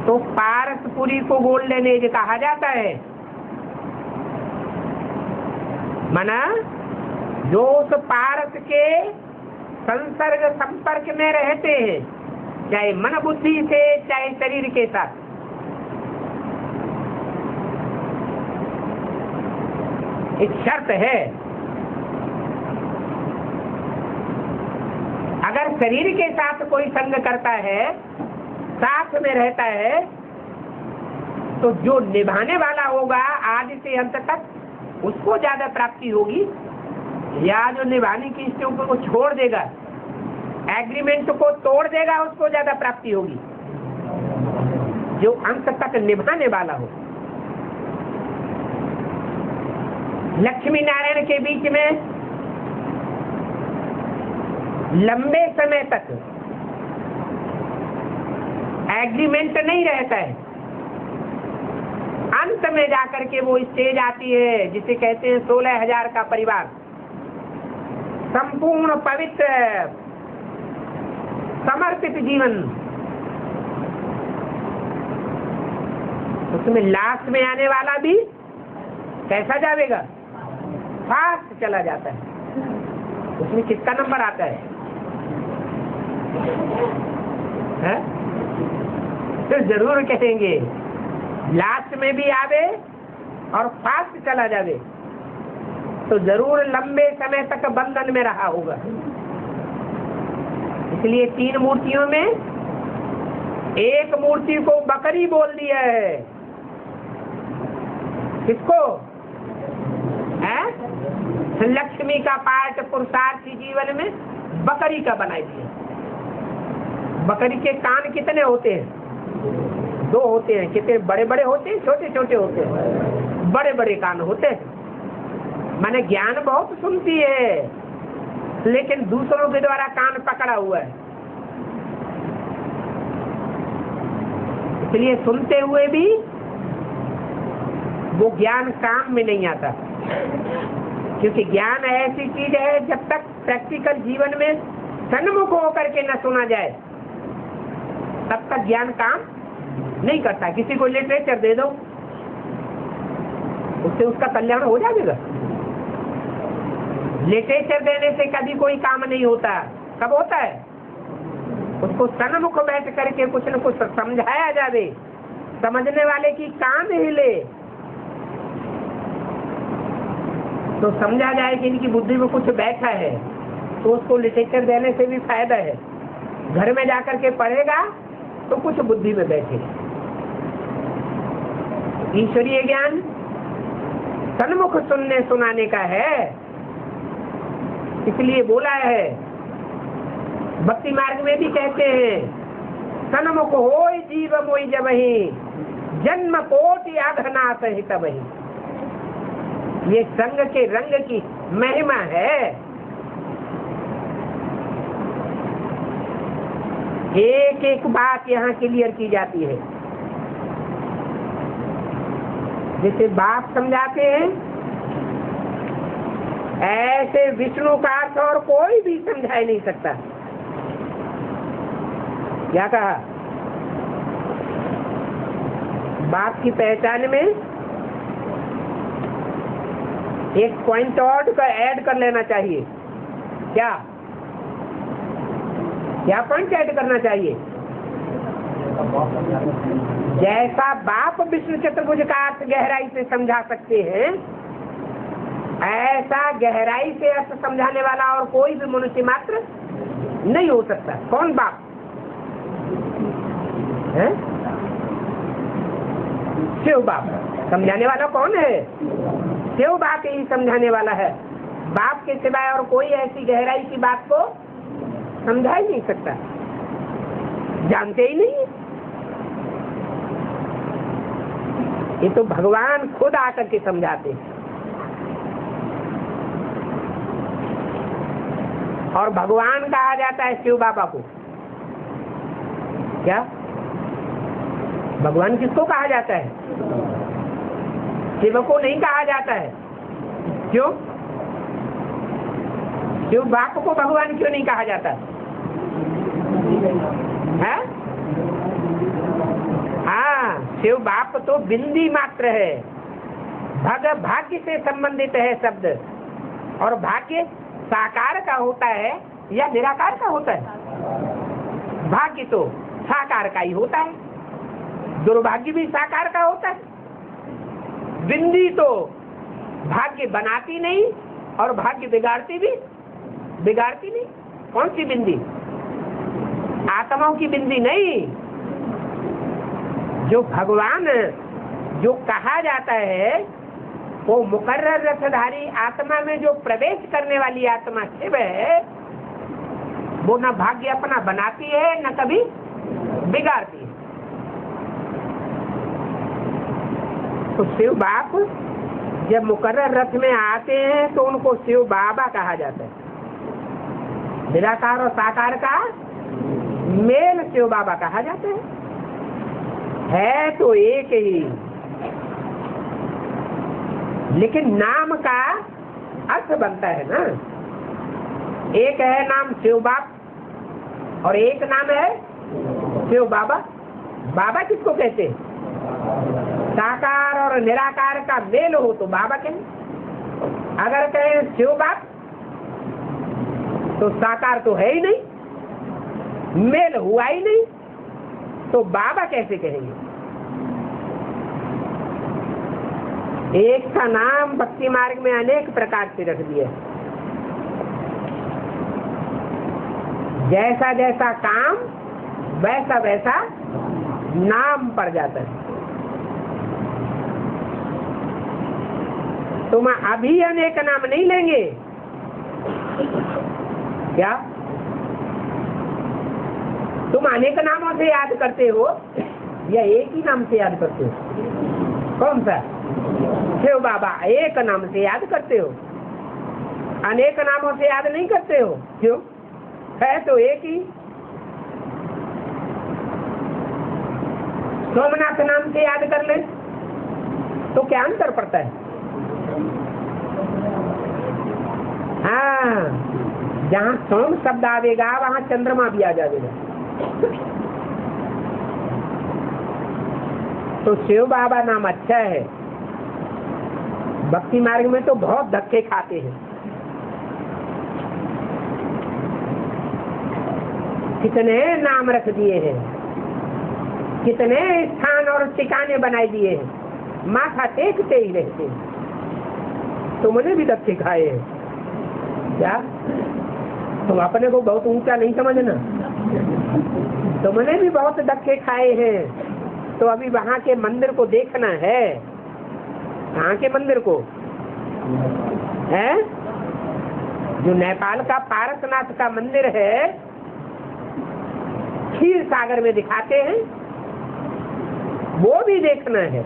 तो पारसपुरी को गोल्डन एज कहा जाता है। माना जो उस पारस के संसर्ग संपर्क में रहते हैं, चाहे मन बुद्धि से चाहे शरीर के साथ, एक शर्त है, अगर शरीर के साथ कोई संग करता है, साथ में रहता है, तो जो निभाने वाला होगा आदि से अंत तक उसको ज्यादा प्राप्ति होगी, या जो निभाने की इच्छा को छोड़ देगा, एग्रीमेंट को तोड़ देगा, उसको ज्यादा प्राप्ति होगी। जो अंत तक निभाने वाला हो। लक्ष्मी नारायण के बीच में लंबे समय तक एग्रीमेंट नहीं रहता है। अंत में जाकर के वो स्टेज आती है जिसे कहते हैं 16,000 का परिवार, संपूर्ण पवित्र समर्पित जीवन। उसमें लास्ट में आने वाला भी कैसा जाएगा? फास्ट चला जाता है। उसमें किसका नंबर आता है? तो जरूर कहेंगे लास्ट में भी आवे और फास्ट चला जावे, तो जरूर लंबे समय तक बंधन में रहा होगा। इसलिए 3 मूर्तियों में एक मूर्ति को बकरी बोल दिया है। किसको? लक्ष्मी का पाठ पुरुषार्थी जीवन में बकरी का बनाई दिया। बकरी के कान कितने होते हैं? 2 होते हैं। कितने बड़े बड़े होते हैं, छोटे छोटे होते हैं? बड़े बड़े कान होते हैं। माने ज्ञान बहुत सुनती है, लेकिन दूसरों के द्वारा कान पकड़ा हुआ है। इसलिए सुनते हुए भी वो ज्ञान काम में नहीं आता, क्योंकि ज्ञान ऐसी चीज है जब तक प्रैक्टिकल जीवन में सन्मुख होकर के न सुना जाए तब तक ज्ञान काम नहीं करता। किसी को लिटरेचर दे दो, उससे उसका कल्याण हो जाएगा। लिटरेचर देने से कभी कोई काम नहीं होता। कब होता है? उसको सन्मुख बैठ करके कुछ न कुछ समझाया जावे, समझने वाले की कान हिले, तो समझा जाए कि इनकी बुद्धि में कुछ बैठा है, तो उसको लिटरेचर देने से भी फायदा है। घर में जाकर के पढ़ेगा तो कुछ बुद्धि में बैठेगा। ईश्वरीय ज्ञान सन्मुख सुनने सुनाने का है। इसलिए बोला है, भक्ति मार्ग में भी कहते हैं, सन्मुख होय जीव मोई जबहि, जन्म कोटि अघनाश हित बहि। ये संग के रंग की महिमा है। एक एक बात यहाँ क्लियर की जाती है। जैसे बाप समझाते हैं, ऐसे विष्णु का अर्थ और कोई भी समझा नहीं सकता। क्या कहा? बाप की पहचान में एक पॉइंट और का ऐड कर लेना चाहिए। क्या क्या पॉइंट ऐड करना चाहिए? जैसा बाप विष्णु चतुर्भुज का अर्थ गहराई से समझा सकते हैं, ऐसा गहराई से अर्थ समझाने वाला और कोई भी मनुष्य मात्र नहीं हो सकता। कौन बाप है? शिव बाप। समझाने वाला कौन है? शिव बाप ही समझाने वाला है। बाप के सिवाय और कोई ऐसी गहराई की बात को समझा ही नहीं सकता, जानते ही नहीं। ये तो भगवान खुद आकर के समझाते हैं। और भगवान कहा जाता है शिव बाबा को। क्या भगवान किसको कहा जाता है? शिव को नहीं कहा जाता है। क्यों? शिव बाप को भगवान क्यों नहीं कहा जाता है? हाँ, शिव बाप तो बिंदी मात्र है। भाग्य से संबंधित है शब्द। और भाग्य साकार का होता है या निराकार का होता है? भाग्य तो साकार का ही होता है, दुर्भाग्य भी साकार का होता है। बिंदी तो भाग्य बनाती नहीं और भाग्य बिगाड़ती नहीं। कौन सी बिंदी? आत्माओं की बिंदी नहीं। जो भगवान जो कहा जाता है वो मुकर्रर रसधारी आत्मा में जो प्रवेश करने वाली आत्मा शिव है, वो न भाग्य अपना बनाती है न कभी बिगाड़ती है। तो शिव बाप जब मुकर्रर रथ में आते हैं तो उनको शिव बाबा कहा जाता है। निराकार और साकार का मेल शिव बाबा कहा जाता है तो एक ही, लेकिन नाम का अर्थ बनता है ना। एक है नाम शिव बाप और एक नाम है शिव बाबा। बाबा किसको कहते हैं? साकार और निराकार का मेल हो तो बाबा कहें। अगर कहें शिव बाप तो साकार तो है ही नहीं, मेल हुआ ही नहीं, तो बाबा कैसे कहेंगे? एक का नाम भक्ति मार्ग में अनेक प्रकार से रख दिया। जैसा जैसा काम वैसा वैसा नाम पड़ जाता है। तुम अभी अनेक नाम नहीं लेंगे क्या? तुम अनेक नामों से याद करते हो या एक ही नाम से याद करते हो? कौन सा? शिव बाबा एक नाम से याद करते हो, अनेक नामों से याद नहीं करते हो। क्यों? है तो एक ही। सोमनाथ नाम से याद कर ले तो क्या अंतर पड़ता है? हाँ, जहाँ सोम शब्द आवेगा वहाँ चंद्रमा भी आ जाएगा। तो शिव बाबा नाम अच्छा है। भक्ति मार्ग में तो बहुत धक्के खाते हैं। कितने नाम रख दिए हैं, कितने स्थान और ठिकाने बनाए दिए हैं, माथा टेकते ही रहते हैं। तुमने भी धक्के खाए हैं क्या? तुम अपने को बहुत ऊंचा नहीं समझना। तुमने भी बहुत धक्के खाए हैं। तो अभी वहाँ के मंदिर को देखना है। कहाँ के मंदिर को है? जो नेपाल का पारसनाथ का मंदिर है, क्षीर सागर में दिखाते हैं, वो भी देखना है।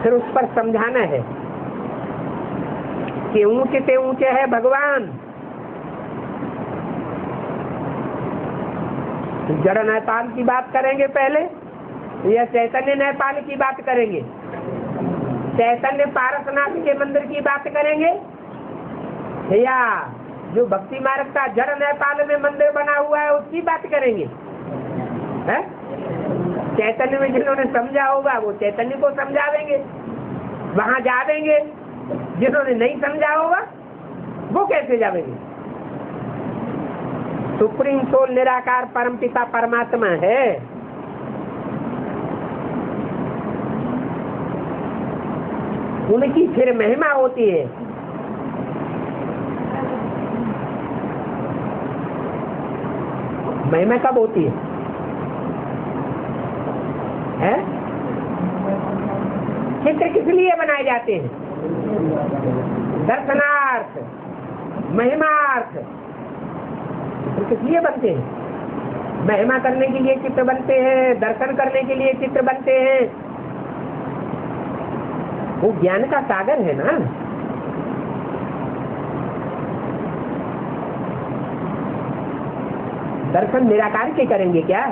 फिर उस पर समझाना है कि ऊंचे से ऊंचे है भगवान। जड़ नेपाल की बात करेंगे पहले या चैतन्य नेपाल की बात करेंगे? चैतन्य पारसनाथ के मंदिर की बात करेंगे या जो भक्ति मार्ग का जड़ नेपाल में मंदिर बना हुआ है उसकी बात करेंगे? है चैतन्य में जिन्होंने समझा होगा वो चैतन्य को समझावेंगे, वहां जावेंगे। जिन्होंने नहीं समझा होगा वो कैसे जावेंगे? सुप्रीम सोल निराकार परमपिता परमात्मा है। उनकी फिर महिमा होती है। महिमा कब होती है? चित्र किस लिए बनाए जाते हैं? दर्शनार्थ, महिमार्थ। चित्र किस लिए बनते हैं? महिमा करने के लिए चित्र बनते हैं, दर्शन करने के लिए चित्र बनते हैं। वो ज्ञान का सागर है ना। दर्शन निराकार के करेंगे क्या?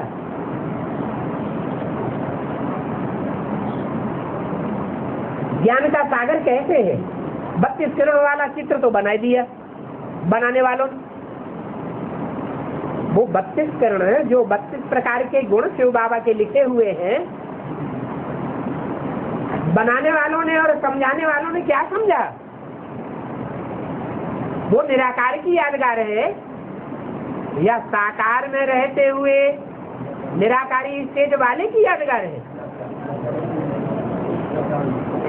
ज्ञान का सागर कैसे है? 32 किरण वाला चित्र तो बना दिया बनाने वालों ने। वो 32 किरण जो 32 प्रकार के गुण शिव बाबा के लिखे हुए हैं, बनाने वालों ने और समझाने वालों ने क्या समझा? वो निराकार की यादगार है या साकार में रहते हुए निराकारी स्टेज वाले की यादगार है?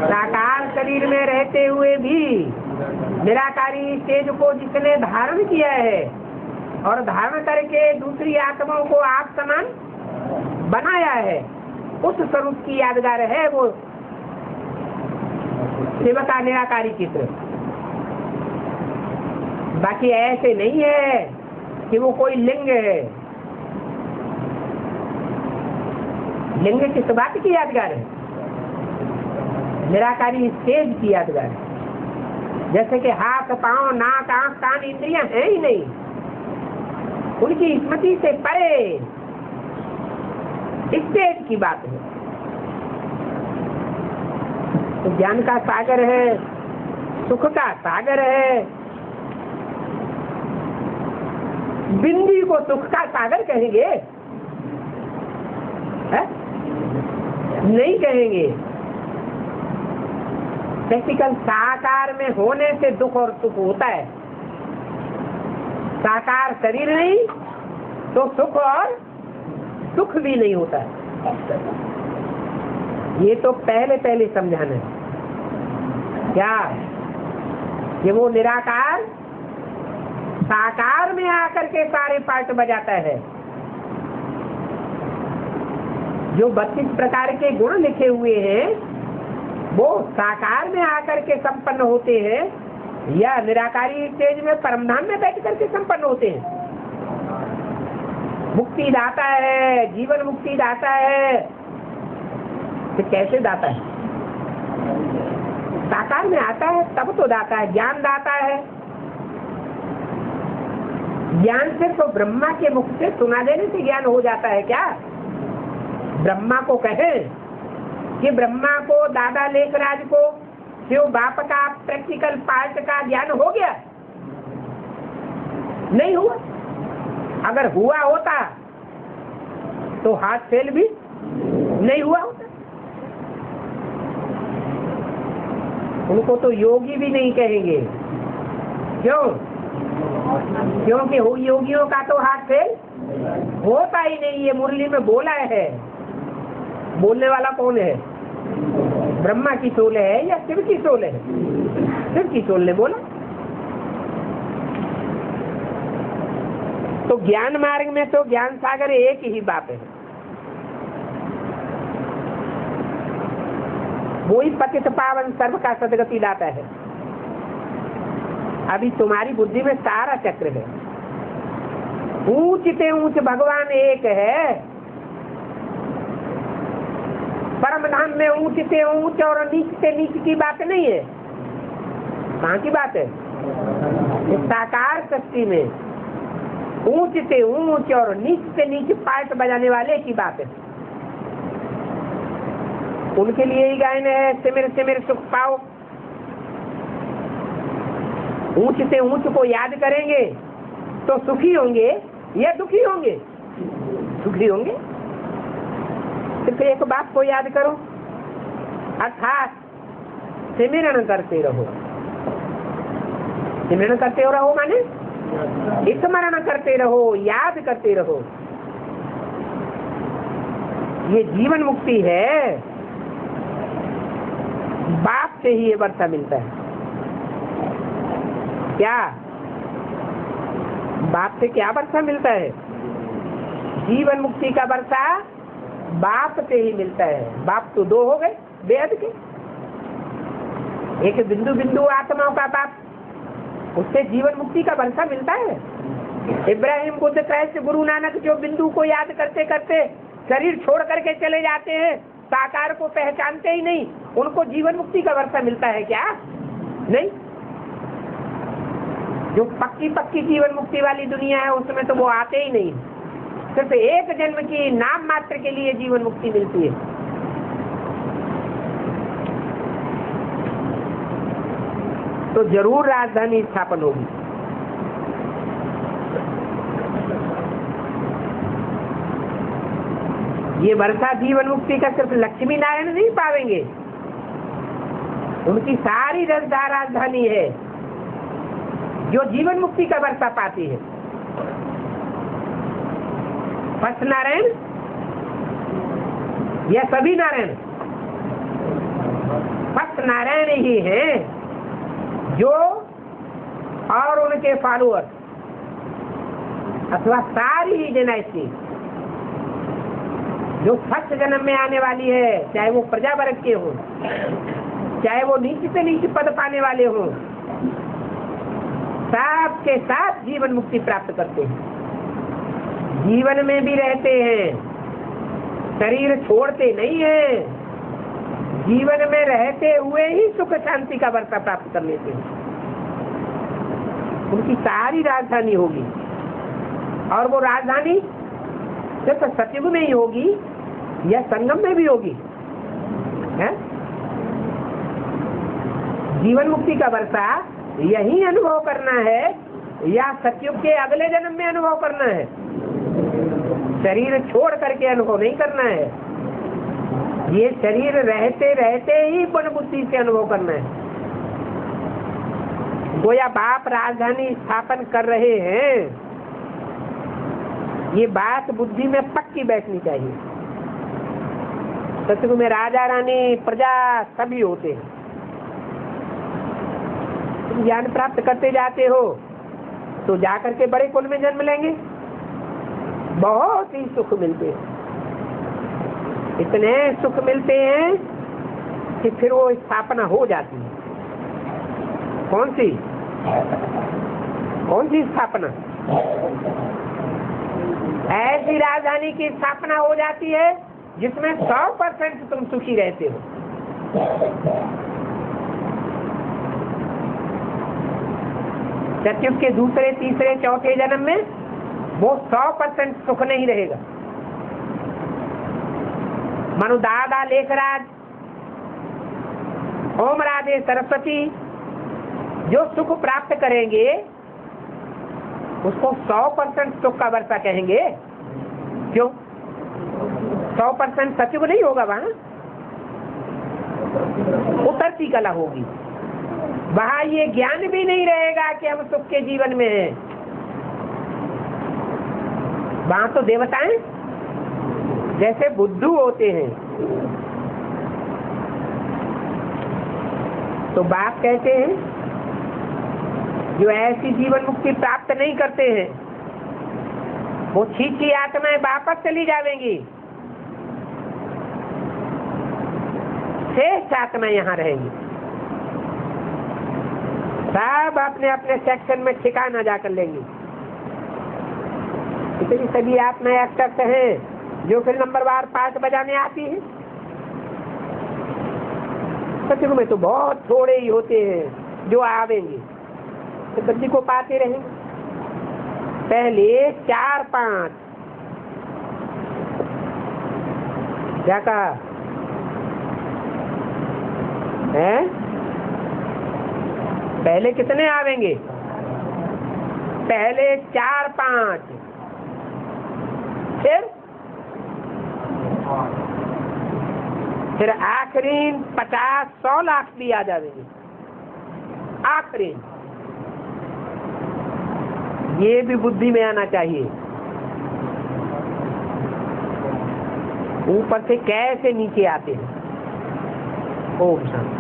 साकार शरीर में रहते हुए भी निराकारी स्टेज को जिसने धारण किया है और धारण करके दूसरी आत्माओं को आप समान बनाया है, उस स्वरूप की यादगार है वो शिव का निराकारी चित्र। बाकी ऐसे नहीं है कि वो कोई लिंग है। लिंग किस बात की यादगार है? निराकारी स्टेज की यादगार है। जैसे कि हाथ, पांव, नाक, आंख, कान, इंद्रियां हैं ही नहीं, उनकी स्मृति से परे स्टेज की बात है। तो ज्ञान का सागर है, सुख का सागर है। बिंदी को सुख का सागर कहेंगे? है? नहीं कहेंगे। प्रैक्टिकल साकार में होने से दुख और सुख होता है। साकार शरीर नहीं तो सुख और सुख भी नहीं होता है। ये तो पहले समझाना है क्या कि वो निराकार साकार में आकर के सारे पार्ट बजाता है। जो 32 प्रकार के गुण लिखे हुए हैं वो साकार में आकर के संपन्न होते हैं या निराकारी स्टेज में परमधाम में बैठ करके संपन्न होते हैं। मुक्ति दाता है, जीवन मुक्ति दाता है। तो कैसे दाता है? साकार में आता है तब तो दाता है। ज्ञान दाता है। ज्ञान सिर्फ तो ब्रह्मा के मुख से सुना देने से ज्ञान हो जाता है क्या? ब्रह्मा को कहें कि ब्रह्मा को, दादा लेखराज को शिव बाप का प्रैक्टिकल पार्ट का ज्ञान हो गया? नहीं हुआ। अगर हुआ होता तो हाथ फेल भी नहीं हुआ होता। उनको तो योगी भी नहीं कहेंगे। क्यों? क्योंकि योगियों का तो हाथ फेल होता ही नहीं। ये मुरली में बोला है। बोलने वाला कौन है? ब्रह्मा की सोल है या शिव की सोल है? शिव की सोल ने बोला। तो ज्ञान मार्ग में तो ज्ञान सागर एक ही बात है। वही पतित पावन सर्व का सदगति दाता है। अभी तुम्हारी बुद्धि में सारा चक्र है। ऊंच से ऊंच भगवान एक है। परम धाम में ऊंच से ऊंच और नीच से नीच की बात नहीं है। कहाँ की बात है? इस साकार शक्ति में ऊंच से ऊंच और नीच से नीच पार्ट बजाने वाले की बात है। उनके लिए ही गायन है, सिमर सिमर सुख पाओ। ऊंच से ऊंच को याद करेंगे तो सुखी होंगे या दुखी होंगे? सुखी होंगे। सिर्फ एक बात को याद करो, अर्थात सिमरन करते रहो। सिमरन करते रहो माने स्मरण करते रहो, याद करते रहो। ये जीवन मुक्ति है। बाप से ही ये वर्षा मिलता है। क्या बाप से क्या वर्षा मिलता है? जीवन मुक्ति का वर्षा बाप से ही मिलता है। बाप तो दो हो गए बेहद के, एक बिंदु बिंदु आत्माओं का बाप, उससे जीवन मुक्ति का वर्षा मिलता है। इब्राहिम बुद्ध क्राइस्ट गुरु नानक जो बिंदु को याद करते करते शरीर छोड़ करके चले जाते हैं, साकार को पहचानते ही नहीं, उनको जीवन मुक्ति का वर्षा मिलता है क्या? नहीं। जो पक्की पक्की जीवन मुक्ति वाली दुनिया है उसमें तो वो आते ही नहीं। सिर्फ एक जन्म की नाम मात्र के लिए जीवन मुक्ति मिलती है। तो जरूर राजधानी स्थापन होगी। ये वर्षा जीवन मुक्ति का सिर्फ लक्ष्मी नारायण नहीं पावेंगे, उनकी सारी रसधार राजधानी है जो जीवन मुक्ति का वर्षा पाती है। फर्स्ट नारायण या सभी नारायण? फर्स्ट नारायण ही हैं जो और उनके फॉलोअर अथवा सारी ही जेनाइटी जो फर्स्ट जन्म में आने वाली है, चाहे वो प्रजा वर्ग के हो, चाहे वो नीच से नीच पद पाने वाले हो, सब के साथ जीवन मुक्ति प्राप्त करते हैं। जीवन में भी रहते हैं, शरीर छोड़ते नहीं है, जीवन में रहते हुए ही सुख शांति का वर्षा प्राप्त कर लेते हैं। उनकी सारी राजधानी होगी, और वो राजधानी सिर्फ सतयुग में ही होगी या संगम में भी होगी है? जीवन मुक्ति का वर्षा यही अनुभव करना है या सतयुग के अगले जन्म में अनुभव करना है? शरीर छोड़ करके अनुभव नहीं करना है, ये शरीर रहते रहते ही मन बुद्धि से अनुभव करना है। गोया बाप राजधानी स्थापन कर रहे हैं, ये बात बुद्धि में पक्की बैठनी चाहिए। सतयुग में राजा रानी प्रजा सभी होते हैं। तुम ज्ञान प्राप्त करते जाते हो तो जाकर के बड़े कुल में जन्म लेंगे, बहुत ही सुख मिलते हैं, इतने सुख मिलते हैं कि फिर वो स्थापना हो जाती है। कौन सी स्थापना? ऐसी राजधानी की स्थापना हो जाती है जिसमें 100% तुम सुखी रहते हो। सतयुग के दूसरे तीसरे चौथे जन्म में वो 100% सुख नहीं रहेगा। मनु दादा लेखराज, ओम राधे सरस्वती जो सुख प्राप्त करेंगे उसको 100% सुख का वर्षा कहेंगे। क्यों? 100% सतयुग नहीं होगा, वहां उतरती कला होगी, वहां ये ज्ञान भी नहीं रहेगा कि हम सुख के जीवन में हैं। वहां तो देवताएं जैसे बुद्धू होते हैं। तो बाप कहते हैं जो ऐसी जीवन मुक्ति प्राप्त नहीं करते हैं वो छीछी आत्माएं वापस चली जाएंगी, शेष आत्माएं यहाँ रहेंगी। सब अपने अपने सेक्शन में ठिकाना जाकर लेंगी। इतनी सभी आत्माएं एक्टर्स हैं जो फिर नंबरवार 5 बजाने आती है। सतयुग में तो बहुत थोड़े ही होते हैं जो आवेंगे, तो गद्दी को पाते रहेंगे। पहले 4-5 क्या कहा है? पहले कितने आवेंगे? पहले 4-5, फिर फिर आखिरी 50-100 लाख भी आ जाएंगे, आखिरी। ये भी बुद्धि में आना चाहिए। ऊपर से कैसे नीचे आते हैं। ओम शांति।